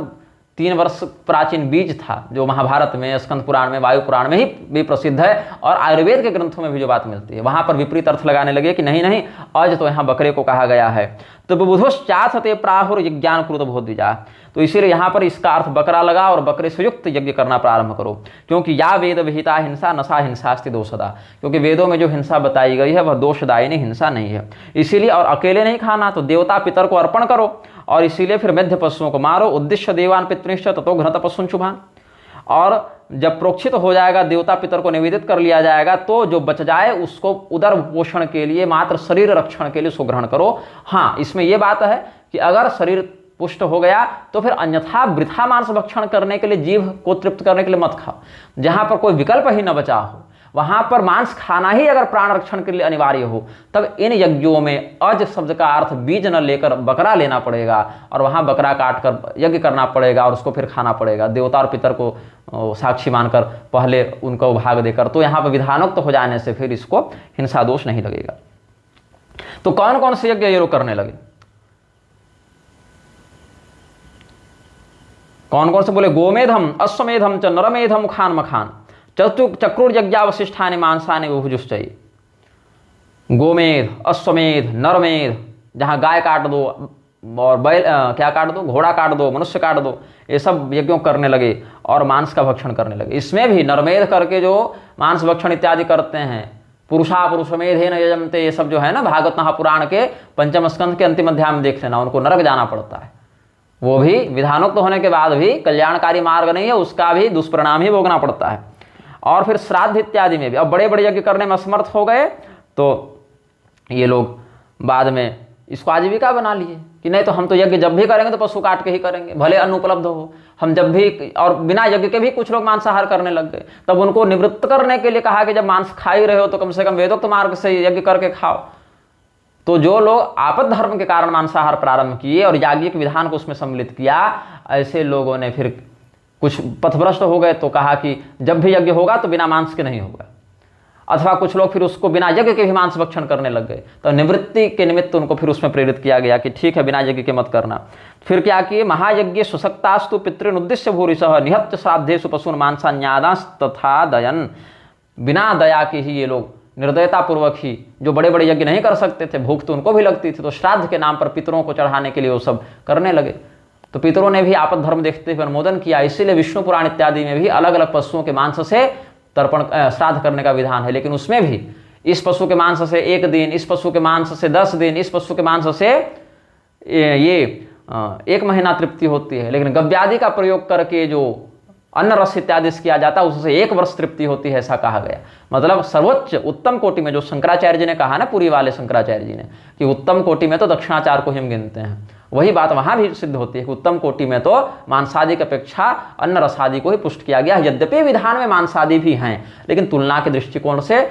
3 वर्ष प्राचीन बीज था, जो महाभारत में, स्कंद पुराण में, वायु पुराण में ही भी प्रसिद्ध है, और आयुर्वेद के ग्रंथों में भी जो बात मिलती है, वहां पर विपरीत अर्थ लगाने लगे कि नहीं नहीं, अज तो यहाँ बकरे को कहा गया है। तो बुधोश्चाथते प्राहुर यज्ञान कुरुत भोद्विजा, तो इसीलिए यहाँ पर इसका अर्थ बकरा लगा और बकरे से युक्त यज्ञ करना प्रारंभ करो। क्योंकि या वेद विहिता हिंसा नशा हिंसास्ति दोषदा, क्योंकि वेदों में जो हिंसा बताई गई है वह दोषदायिनी हिंसा नहीं है। इसीलिए, और अकेले नहीं खाना, तो देवता पितर को अर्पण करो, और इसीलिए फिर मेध्य पशुओं को मारो। उद्देश्य देवान पितृश्च ततो घृत पशुन शुभान। और जब प्रोक्षित हो जाएगा, देवता पितर को निवेदित कर लिया जाएगा, तो जो बच जाए उसको उदर पोषण के लिए, मात्र शरीर रक्षण के लिए उसको ग्रहण करो। हाँ, इसमें यह बात है कि अगर शरीर पुष्ट हो गया तो फिर अन्यथा वृथा मांस भक्षण करने के लिए, जीव को तृप्त करने के लिए मत खाओ। जहां पर कोई विकल्प ही न बचा हो, वहां पर मांस खाना ही अगर प्राण रक्षण के लिए अनिवार्य हो, तब इन यज्ञों में अज शब्द का अर्थ बीज न लेकर बकरा लेना पड़ेगा, और वहां बकरा काट कर यज्ञ करना पड़ेगा, और उसको फिर खाना पड़ेगा, देवता और पितर को साक्षी मानकर पहले उनको भाग देकर। तो यहाँ पर विधानोक्त हो जाने से फिर इसको हिंसा दोष नहीं लगेगा। तो कौन कौन से यज्ञ ये लोग करने लगे? कौन कौन से बोले? गोमेधम अश्वमेधम च नरमेधम मुखान मखान चक्रुर्यज्ञावशिष्ठानि मांसानि बहुजुश्चये। गोमेध, अश्वमेध, नरमेध, जहाँ गाय काट दो और बैल क्या काट दो, घोड़ा काट दो, मनुष्य काट दो, ये सब यज्ञों करने लगे और मांस का भक्षण करने लगे। इसमें भी नरमेध करके जो मांस भक्षण इत्यादि करते हैं, पुरुषा पुरुषमेधेन यजन्ते, ये सब जो है ना, भागवत महापुराण के 5म स्कंध के अंतिम अध्याय में देख लेना, उनको नरक जाना पड़ता है। वो भी विधानोक्त होने के बाद भी कल्याणकारी मार्ग नहीं है, उसका भी दुष्परिणाम ही भोगना पड़ता है। और फिर श्राद्ध इत्यादि में भी अब बड़े बड़े यज्ञ करने में असमर्थ हो गए, तो ये लोग बाद में इसको आजीविका बना लिए कि नहीं तो हम तो यज्ञ जब भी करेंगे तो पशु काट के ही करेंगे, भले अन्न उपलब्ध हो, हम जब भी। और बिना यज्ञ के भी कुछ लोग मांसाहार करने लग गए। तब उनको निवृत्त करने के लिए कहा कि जब मांस खा ही रहे हो तो कम से कम वेदोक्त मार्ग से यज्ञ करके खाओ। तो जो लोग आपद धर्म के कारण मांसाहार प्रारंभ किए और याज्ञिक विधान को उसमें सम्मिलित किया, ऐसे लोगों ने फिर कुछ पथभ्रष्ट हो गए, तो कहा कि जब भी यज्ञ होगा तो बिना मांस के नहीं होगा। अथवा कुछ लोग फिर उसको बिना यज्ञ के भी मांस भक्षण करने लग गए, तो निवृत्ति के निमित्त उनको फिर उसमें प्रेरित किया गया कि ठीक है, बिना यज्ञ के मत करना। फिर क्या किए? महायज्ञ सुशक्तास्तु पितृन उद्देश्य भूरिशः निहत्य श्राद्धेषु पशून् मांसान्यादांश तथा दयन। बिना दया के ही ये लोग निर्दयता पूर्वक ही, जो बड़े बड़े यज्ञ नहीं कर सकते थे, भूख तो उनको भी लगती थी, तो श्राद्ध के नाम पर पितरों को चढ़ाने के लिए वो सब करने लगे। तो पितरों ने भी आपद धर्म देखते हुए अनुमोदन किया। इसीलिए विष्णु पुराण इत्यादि में भी अलग अलग पशुओं के मांस से तर्पण श्राद्ध करने का विधान है। लेकिन उसमें भी इस पशु के मांस से 1 दिन, इस पशु के मांस से 10 दिन, इस पशु के मांस से ये 1 महीना तृप्ति होती है। लेकिन गव्यादि का प्रयोग करके जो अन्न रस इत्यादि किया जाता है उससे 1 वर्ष तृप्ति होती है, ऐसा कहा गया। मतलब सर्वोच्च उत्तम कोटि में, जो शंकराचार्य जी ने कहा ना, पुरी वाले शंकराचार्य जी ने, कि उत्तम कोटि में तो दक्षिणाचार को ही हम गिनते हैं, वही बात वहाँ भी सिद्ध होती है कि उत्तम कोटि में तो मांसादि की अपेक्षा अन्न रसादि को ही पुष्ट किया गया। यद्यपि विधान में मांसादि भी हैं, लेकिन तुलना के दृष्टिकोण से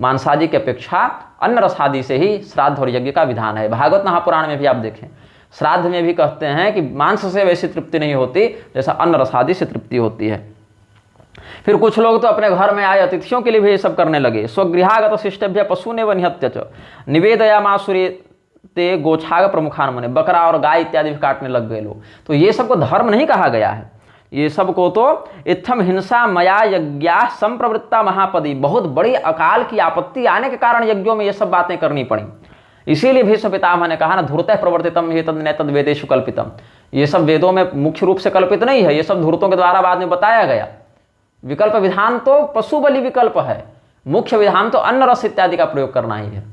मांसादि की अपेक्षा अन्न रसादि से ही श्राद्ध और यज्ञ का विधान है। भागवत महापुराण में भी आप देखें, श्राद्ध में भी कहते हैं कि मांस से वैसी तृप्ति नहीं होती जैसा अन्न रसादि से तृप्ति होती है। फिर कुछ लोग तो अपने घर में आए अतिथियों के लिए भी ये सब करने लगे। स्वगृहागत शिष्टभ्य पशुने व निहत्य च निवेदयामासुरे ते गोछाग प्रमुखान मने, बकरा और गाय इत्यादि भी काटने लग गए लोग। तो ये सबको धर्म नहीं कहा गया है, ये सबको तो इत्थम हिंसा मया यज्ञा संप्रवृत्ता महापदी, बहुत बड़ी अकाल की आपत्ति आने के कारण यज्ञों में ये सब बातें करनी पड़ी। इसीलिए भीष्म पितामह ने कहा ना, धूर्तः प्रवर्तितम ये तद नैतद वेदेषु कल्पितम, ये सब वेदों में मुख्य रूप से कल्पित नहीं है, ये सब धूर्तों के द्वारा बाद में बताया गया। विकल्प विधान तो पशु बलि विकल्प है, मुख्य विधान तो अन्न रस इत्यादि का प्रयोग करना ही है।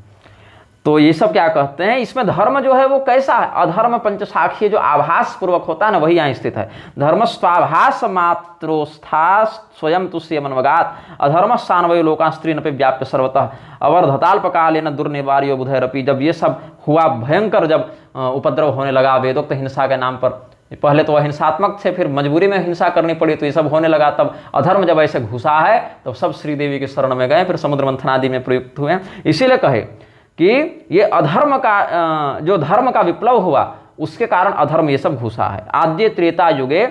तो ये सब क्या कहते हैं, इसमें धर्म जो है वो कैसा है, अधर्म पंचसाखी जो आभास पूर्वक होता है ना, वही यहाँ स्थित है। धर्म स्वाभास मात्रोस्था स्वयं तुष्य मनवगात अधर्म सान्वय लोका स्त्री नपे व्याप्य सर्वतः अवर्धताल्पकाले न दुर्निवार्यो बुधैरपि। जब ये सब हुआ भयंकर, जब उपद्रव होने लगा वेदोक्त हिंसा के नाम पर, पहले तो अहिंसात्मक थे, फिर मजबूरी में हिंसा करनी पड़ी, तो ये सब होने लगा। तब अधर्म जब ऐसे घुसा है तब सब श्रीदेवी के शरण में गए, फिर समुद्र मंथन आदि में प्रयुक्त हुए। इसीलिए कहे कि ये अधर्म का, जो धर्म का विप्लव हुआ उसके कारण अधर्म ये सब घुसा है आद्य त्रेता युगे।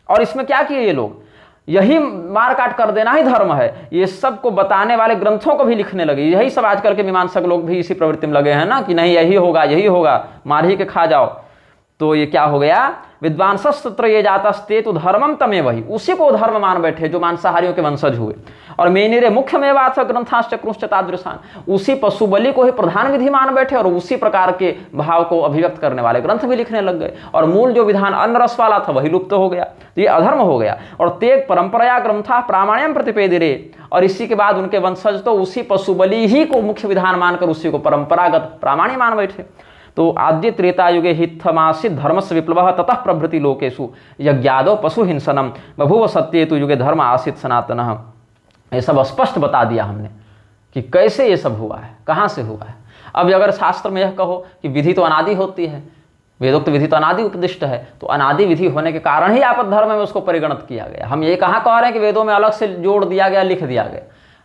और इसमें क्या किए ये लोग, यही मार काट कर देना ही धर्म है, ये सब को बताने वाले ग्रंथों को भी लिखने लगे। यही सब आजकल के मीमांसक लोग भी इसी प्रवृत्ति में लगे हैं ना, कि नहीं यही होगा यही होगा, मार ही के खा जाओ। तो ये क्या हो गया, विद्वांसस्तत्र ये जातस्ते तो धर्मम तमे, वही उसी को धर्म मान बैठे जो मांसाहारियों के वंशज हुए। और मेनिरे मुख्य मेवाथ ग्रंथाश्चक्रुश्च तादृशान, उसी पशु बलि को ही प्रधान विधि मान बैठे और उसी प्रकार के भाव को अभिव्यक्त करने वाले ग्रंथ भी लिखने लग गए। और मूल जो विधान अन्न रस वाला था वही लुप्त हो गया, तो ये अधर्म हो गया। और तेग परंपराया ग्रंथा प्रामाण्यम प्रतिपेदिरे, और इसी के बाद उनके वंशज तो उसी पशु बलि ही को मुख्य विधान मानकर उसी को परंपरागत प्रामाण्य मान बैठे। तो आद्य त्रेता युगे हितमासित धर्मस्य विप्लव ततः प्रभृति लोकेषु यज्ञादो पशु हिंसनम बभूव सत्येतु युगे धर्म आसित सनातनः। ये सब स्पष्ट बता दिया हमने कि कैसे ये सब हुआ है, कहाँ से हुआ है। अब अगर शास्त्र में यह कहो कि विधि तो अनादि होती है, वेदोक्त विधि तो अनादि उपदिष्ट है, तो अनादि विधि होने के कारण ही आपद धर्म में उसको परिगणित किया गया। हम ये कहाँ कह रहे हैं कि वेदों में अलग से जोड़ दिया गया, लिख दिया गया,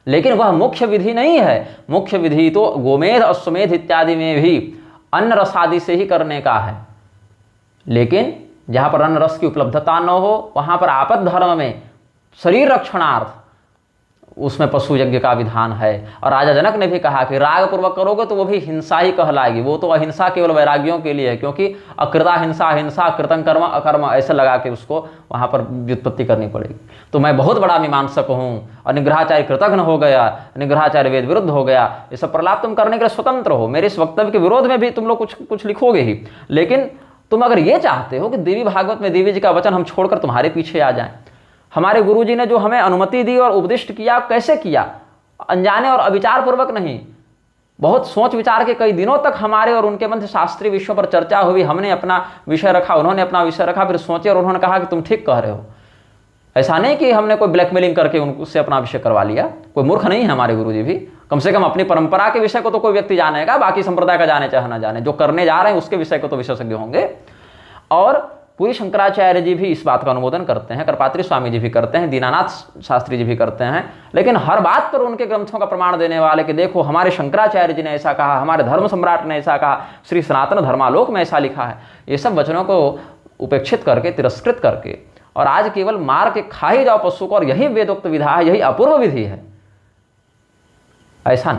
लेकिन वह मुख्य विधि नहीं है। मुख्य विधि तो गोमेध अश्वमेध इत्यादि में भी अन्न रस आदि से ही करने का है, लेकिन जहाँ पर अन्न रस की उपलब्धता न हो वहाँ पर आपद धर्म में शरीर रक्षणार्थ उसमें पशु यज्ञ का विधान है। और राजा जनक ने भी कहा कि राग पूर्वक करोगे तो वो भी हिंसा ही कहलाएगी, वो तो अहिंसा केवल वैरागियों के लिए है, क्योंकि अकृता हिंसा हिंसा कृतं कर्म अकर्म ऐसे लगा के उसको वहाँ पर व्युत्पत्ति करनी पड़ेगी। तो मैं बहुत बड़ा मीमांसक हूँ और निग्रहाचार्य कृतघ्न हो गया, निग्रहाचार्य वेद विरुद्ध हो गया, ये सब प्रलाप तुम करने के लिए स्वतंत्र हो। मेरे इस वक्तव्य के विरोध में भी तुम लोग कुछ लिखोगे ही, लेकिन तुम अगर ये चाहते हो कि देवी भागवत में देवी जी का वचन हम छोड़कर तुम्हारे पीछे आ जाएं, हमारे गुरुजी ने जो हमें अनुमति दी और उपदिष्ट किया, कैसे किया, अनजाने और अविचार पूर्वक नहीं, बहुत सोच विचार के कई दिनों तक हमारे और उनके मध्य शास्त्रीय विषयों पर चर्चा हुई। हमने अपना विषय रखा, उन्होंने अपना विषय रखा, फिर सोचे और उन्होंने कहा कि तुम ठीक कह रहे हो। ऐसा नहीं कि हमने कोई ब्लैकमेलिंग करके उनसे अपना विषय करवा लिया, कोई मूर्ख नहीं है हमारे गुरुजी भी। कम से कम अपनी परंपरा के विषय को तो कोई व्यक्ति जानेगा, बाकी संप्रदाय का जाने चाहे ना जाने, जो करने जा रहे हैं उसके विषय को तो विशेषज्ञ होंगे। और पूरी शंकराचार्य जी भी इस बात का अनुमोदन करते हैं, करपात्री स्वामी जी भी करते हैं, दीनानाथ शास्त्री जी भी करते हैं, लेकिन हर बात पर उनके ग्रंथों का प्रमाण देने वाले कि देखो हमारे शंकराचार्य जी ने ऐसा कहा, हमारे धर्म सम्राट ने ऐसा कहा, श्री सनातन धर्मालोक में ऐसा लिखा है, ये सब वचनों को उपेक्षित करके, तिरस्कृत करके और आज केवल मार के खा ही जाओ पशु को और यही वेदोक्त विधा है, यही अपूर्व विधि है, ऐसा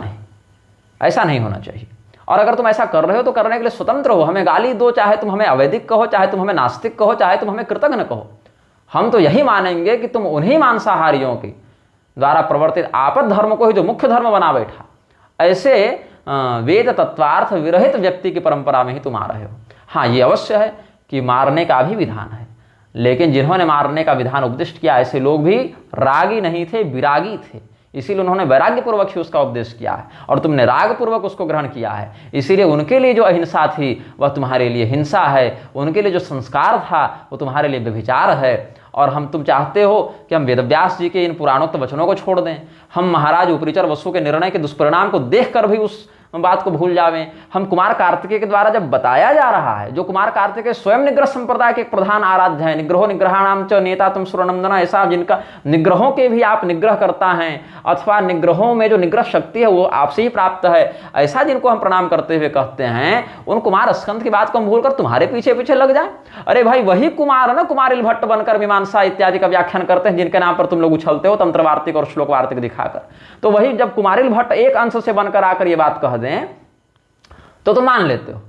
नहीं होना चाहिए। और अगर तुम ऐसा कर रहे हो तो करने के लिए स्वतंत्र हो, हमें गाली दो, चाहे तुम हमें अवैदिक कहो, चाहे तुम हमें नास्तिक कहो, चाहे तुम हमें कृतज्ञ कहो, हम तो यही मानेंगे कि तुम उन्हीं मांसाहारियों के द्वारा प्रवर्तित आपद धर्म को ही जो मुख्य धर्म बना बैठा, ऐसे वेद तत्वार्थ विरहित व्यक्ति की परंपरा में ही तुम आ रहे हो। हाँ, ये अवश्य है कि मारने का भी विधान है, लेकिन जिन्होंने मारने का विधान उपदिष्ट किया ऐसे लोग भी रागी नहीं थे, विरागी थे, इसीलिए उन्होंने वैराग्य पूर्वक ही उसका उपदेश किया है और तुमने राग पूर्वक उसको ग्रहण किया है। इसीलिए उनके लिए जो अहिंसा थी वह तुम्हारे लिए हिंसा है, उनके लिए जो संस्कार था वो तुम्हारे लिए व्यभिचार है। और तुम चाहते हो कि हम वेदव्यास जी के इन पुराणोक्त वचनों को छोड़ दें, हम महाराज उपरिचर वसु के निर्णय के दुष्परिणाम को देखकर भी उस बात को भूल जावें। हम कुमार कार्तिकेय के द्वारा जब बताया जा रहा है, जो कुमार कार्तिकेय स्वयं निग्रह संप्रदाय के एक प्रधान आराध्य है, निग्रहो निग्रहाणाम च नेता तुम सुरनंदना, ऐसा जिनका निग्रहों के भी आप निग्रह करता है अथवा निग्रहों में जो निग्रह शक्ति है वो आपसे ही प्राप्त है, ऐसा जिनको हम प्रणाम करते हुए कहते हैं, उन कुमार स्कंद की बात को हम भूलकर तुम्हारे पीछे पीछे लग जाए। अरे भाई वही कुमार ना कुमारिल भट्ट बनकर मीमांसा इत्यादि का व्याख्यान करते हैं, जिनके नाम पर तुम लोग उछलते हो तंत्र वार्तिक और श्लोक वार्तिक दिखाकर। तो वही जब कुमारिल भट्ट एक अंश से बनकर आकर ये बात कह दें तो तुम मान लेते हो,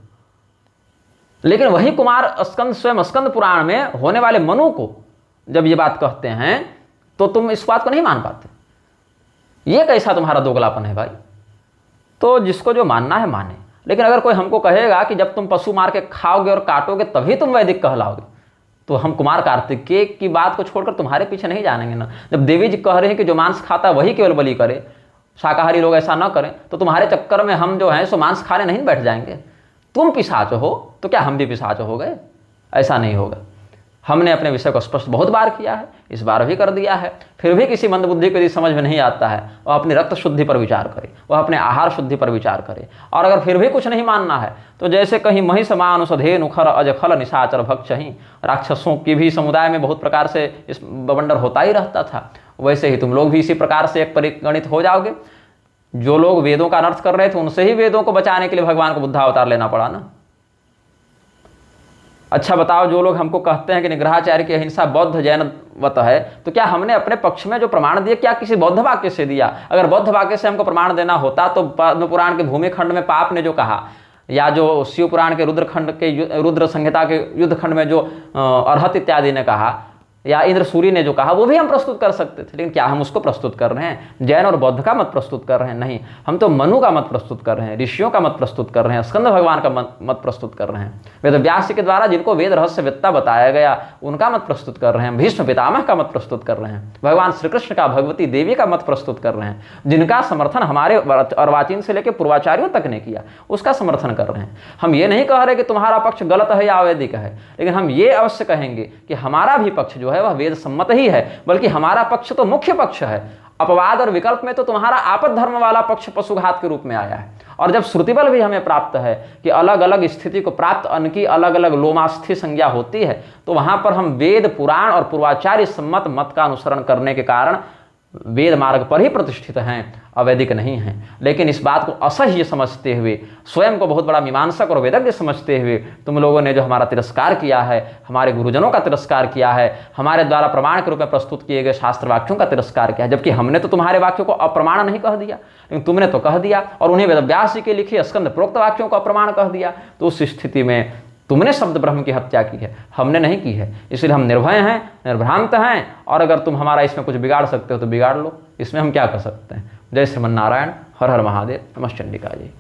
लेकिन वही कुमार स्कंद स्वयं स्कंद पुराण में होने वाले मनु को जब ये बात कहते हैं तो तुम इस बात को नहीं मान पाते। ये कैसा तुम्हारा दोगलापन है भाई। तो जिसको जो मानना है माने, लेकिन अगर कोई हमको कहेगा कि जब तुम पशु मार के खाओगे और काटोगे तभी तुम वैदिक कहलाओगे, तो हम कुमार कार्तिकेय की बात को छोड़कर तुम्हारे पीछे नहीं जानेंगे ना। जब देवी जी कह रहे हैं कि जो मांस खाता है वही केवल बलि करे, शाकाहारी लोग ऐसा ना करें, तो तुम्हारे चक्कर में हम जो हैं सो मांस खाने नहीं बैठ जाएंगे। तुम पिशाच हो तो क्या हम भी पिशाच हो गए? ऐसा नहीं होगा। हमने अपने विषय को स्पष्ट बहुत बार किया है, इस बार भी कर दिया है। फिर भी किसी मंदबुद्धि को यदि समझ में नहीं आता है, वह अपनी रक्त शुद्धि पर विचार करे, वह अपने आहार शुद्धि पर विचार करे। और अगर फिर भी कुछ नहीं मानना है तो जैसे कहीं मही समान सधे नुखर अजखल निशाचर भक्षही, राक्षसों की भी समुदाय में बहुत प्रकार से इस बवंडर होता ही रहता था, वैसे ही तुम लोग भी इसी प्रकार से एक परिगणित हो जाओगे। जो लोग वेदों का अनर्थ कर रहे थे उनसे ही वेदों को बचाने के लिए भगवान को बुद्धावतार लेना पड़ा ना। अच्छा बताओ, जो लोग हमको कहते हैं कि निग्रहाचार्य की अहिंसा बौद्ध जैनवत है, तो क्या हमने अपने पक्ष में जो प्रमाण दिए क्या किसी बौद्ध वाक्य से दिया? अगर बौद्ध वाक्य से हमको प्रमाण देना होता तो पद्म पुराण के भूमि खंड में पाप ने जो कहा, या जो शिव पुराण के रुद्र खंड के रुद्र संहिता के युद्ध खंड में जो अर्हत इत्यादि ने कहा, या इंद्र सूरी ने जो कहा, वो भी हम प्रस्तुत कर सकते थे। लेकिन क्या हम उसको प्रस्तुत कर रहे हैं? जैन और बौद्ध का मत प्रस्तुत कर रहे हैं? नहीं, हम तो मनु का मत प्रस्तुत कर रहे हैं, ऋषियों का मत प्रस्तुत कर रहे हैं, स्कंद भगवान का मत प्रस्तुत कर रहे हैं। वेद व्यास के द्वारा जिनको वेद रहस्यवेत्ता बताया गया उनका मत प्रस्तुत कर रहे हैं, भीष्म पितामह का मत प्रस्तुत कर रहे हैं, भगवान श्री कृष्ण का, भगवती देवी का मत प्रस्तुत कर रहे हैं, जिनका समर्थन हमारे अर्वाचीन से लेकर पूर्वाचार्यों तक ने किया, उसका समर्थन कर रहे हैं। हम ये नहीं कह रहे कि तुम्हारा पक्ष गलत है या अवैदिक है, लेकिन हम ये अवश्य कहेंगे कि हमारा भी पक्ष जो है वह वेद सम्मत ही है, बल्कि हमारा पक्ष तो मुख्य पक्ष है। अपवाद और विकल्प में तो तुम्हारा आपद धर्म वाला पक्ष पशुघात के रूप में आया है। और जब श्रुतिबल भी हमें प्राप्त है कि अलग अलग स्थिति को प्राप्त अन्न की अलग अलग लोमास्थि संज्ञा होती है, तो वहां पर हम वेद पुराण और पूर्वाचार्य सम्मत मत का अनुसरण करने के कारण वेद मार्ग पर ही प्रतिष्ठित हैं, अवैदिक नहीं हैं। लेकिन इस बात को असह्य समझते हुए, स्वयं को बहुत बड़ा मीमांसक और वेदज्ञ समझते हुए तुम लोगों ने जो हमारा तिरस्कार किया है, हमारे गुरुजनों का तिरस्कार किया है, हमारे द्वारा प्रमाण के रूप में प्रस्तुत किए गए शास्त्र वाक्यों का तिरस्कार किया है, जबकि हमने तो तुम्हारे वाक्यों को अप्रमाण नहीं कह दिया, लेकिन तुमने तो कह दिया और उन्हें वेदव्यास जी के लिखे स्कंद प्रोक्त वाक्यों को अप्रमाण कह दिया। तो उस स्थिति में तुमने शब्द ब्रह्म की हत्या की है, हमने नहीं की है। इसलिए हम निर्भय हैं, निर्भ्रांत हैं, और अगर तुम हमारा इसमें कुछ बिगाड़ सकते हो तो बिगाड़ लो, इसमें हम क्या कर सकते हैं। जय श्रीमन नारायण, हर हर महादेव, नमः चंडिका जी।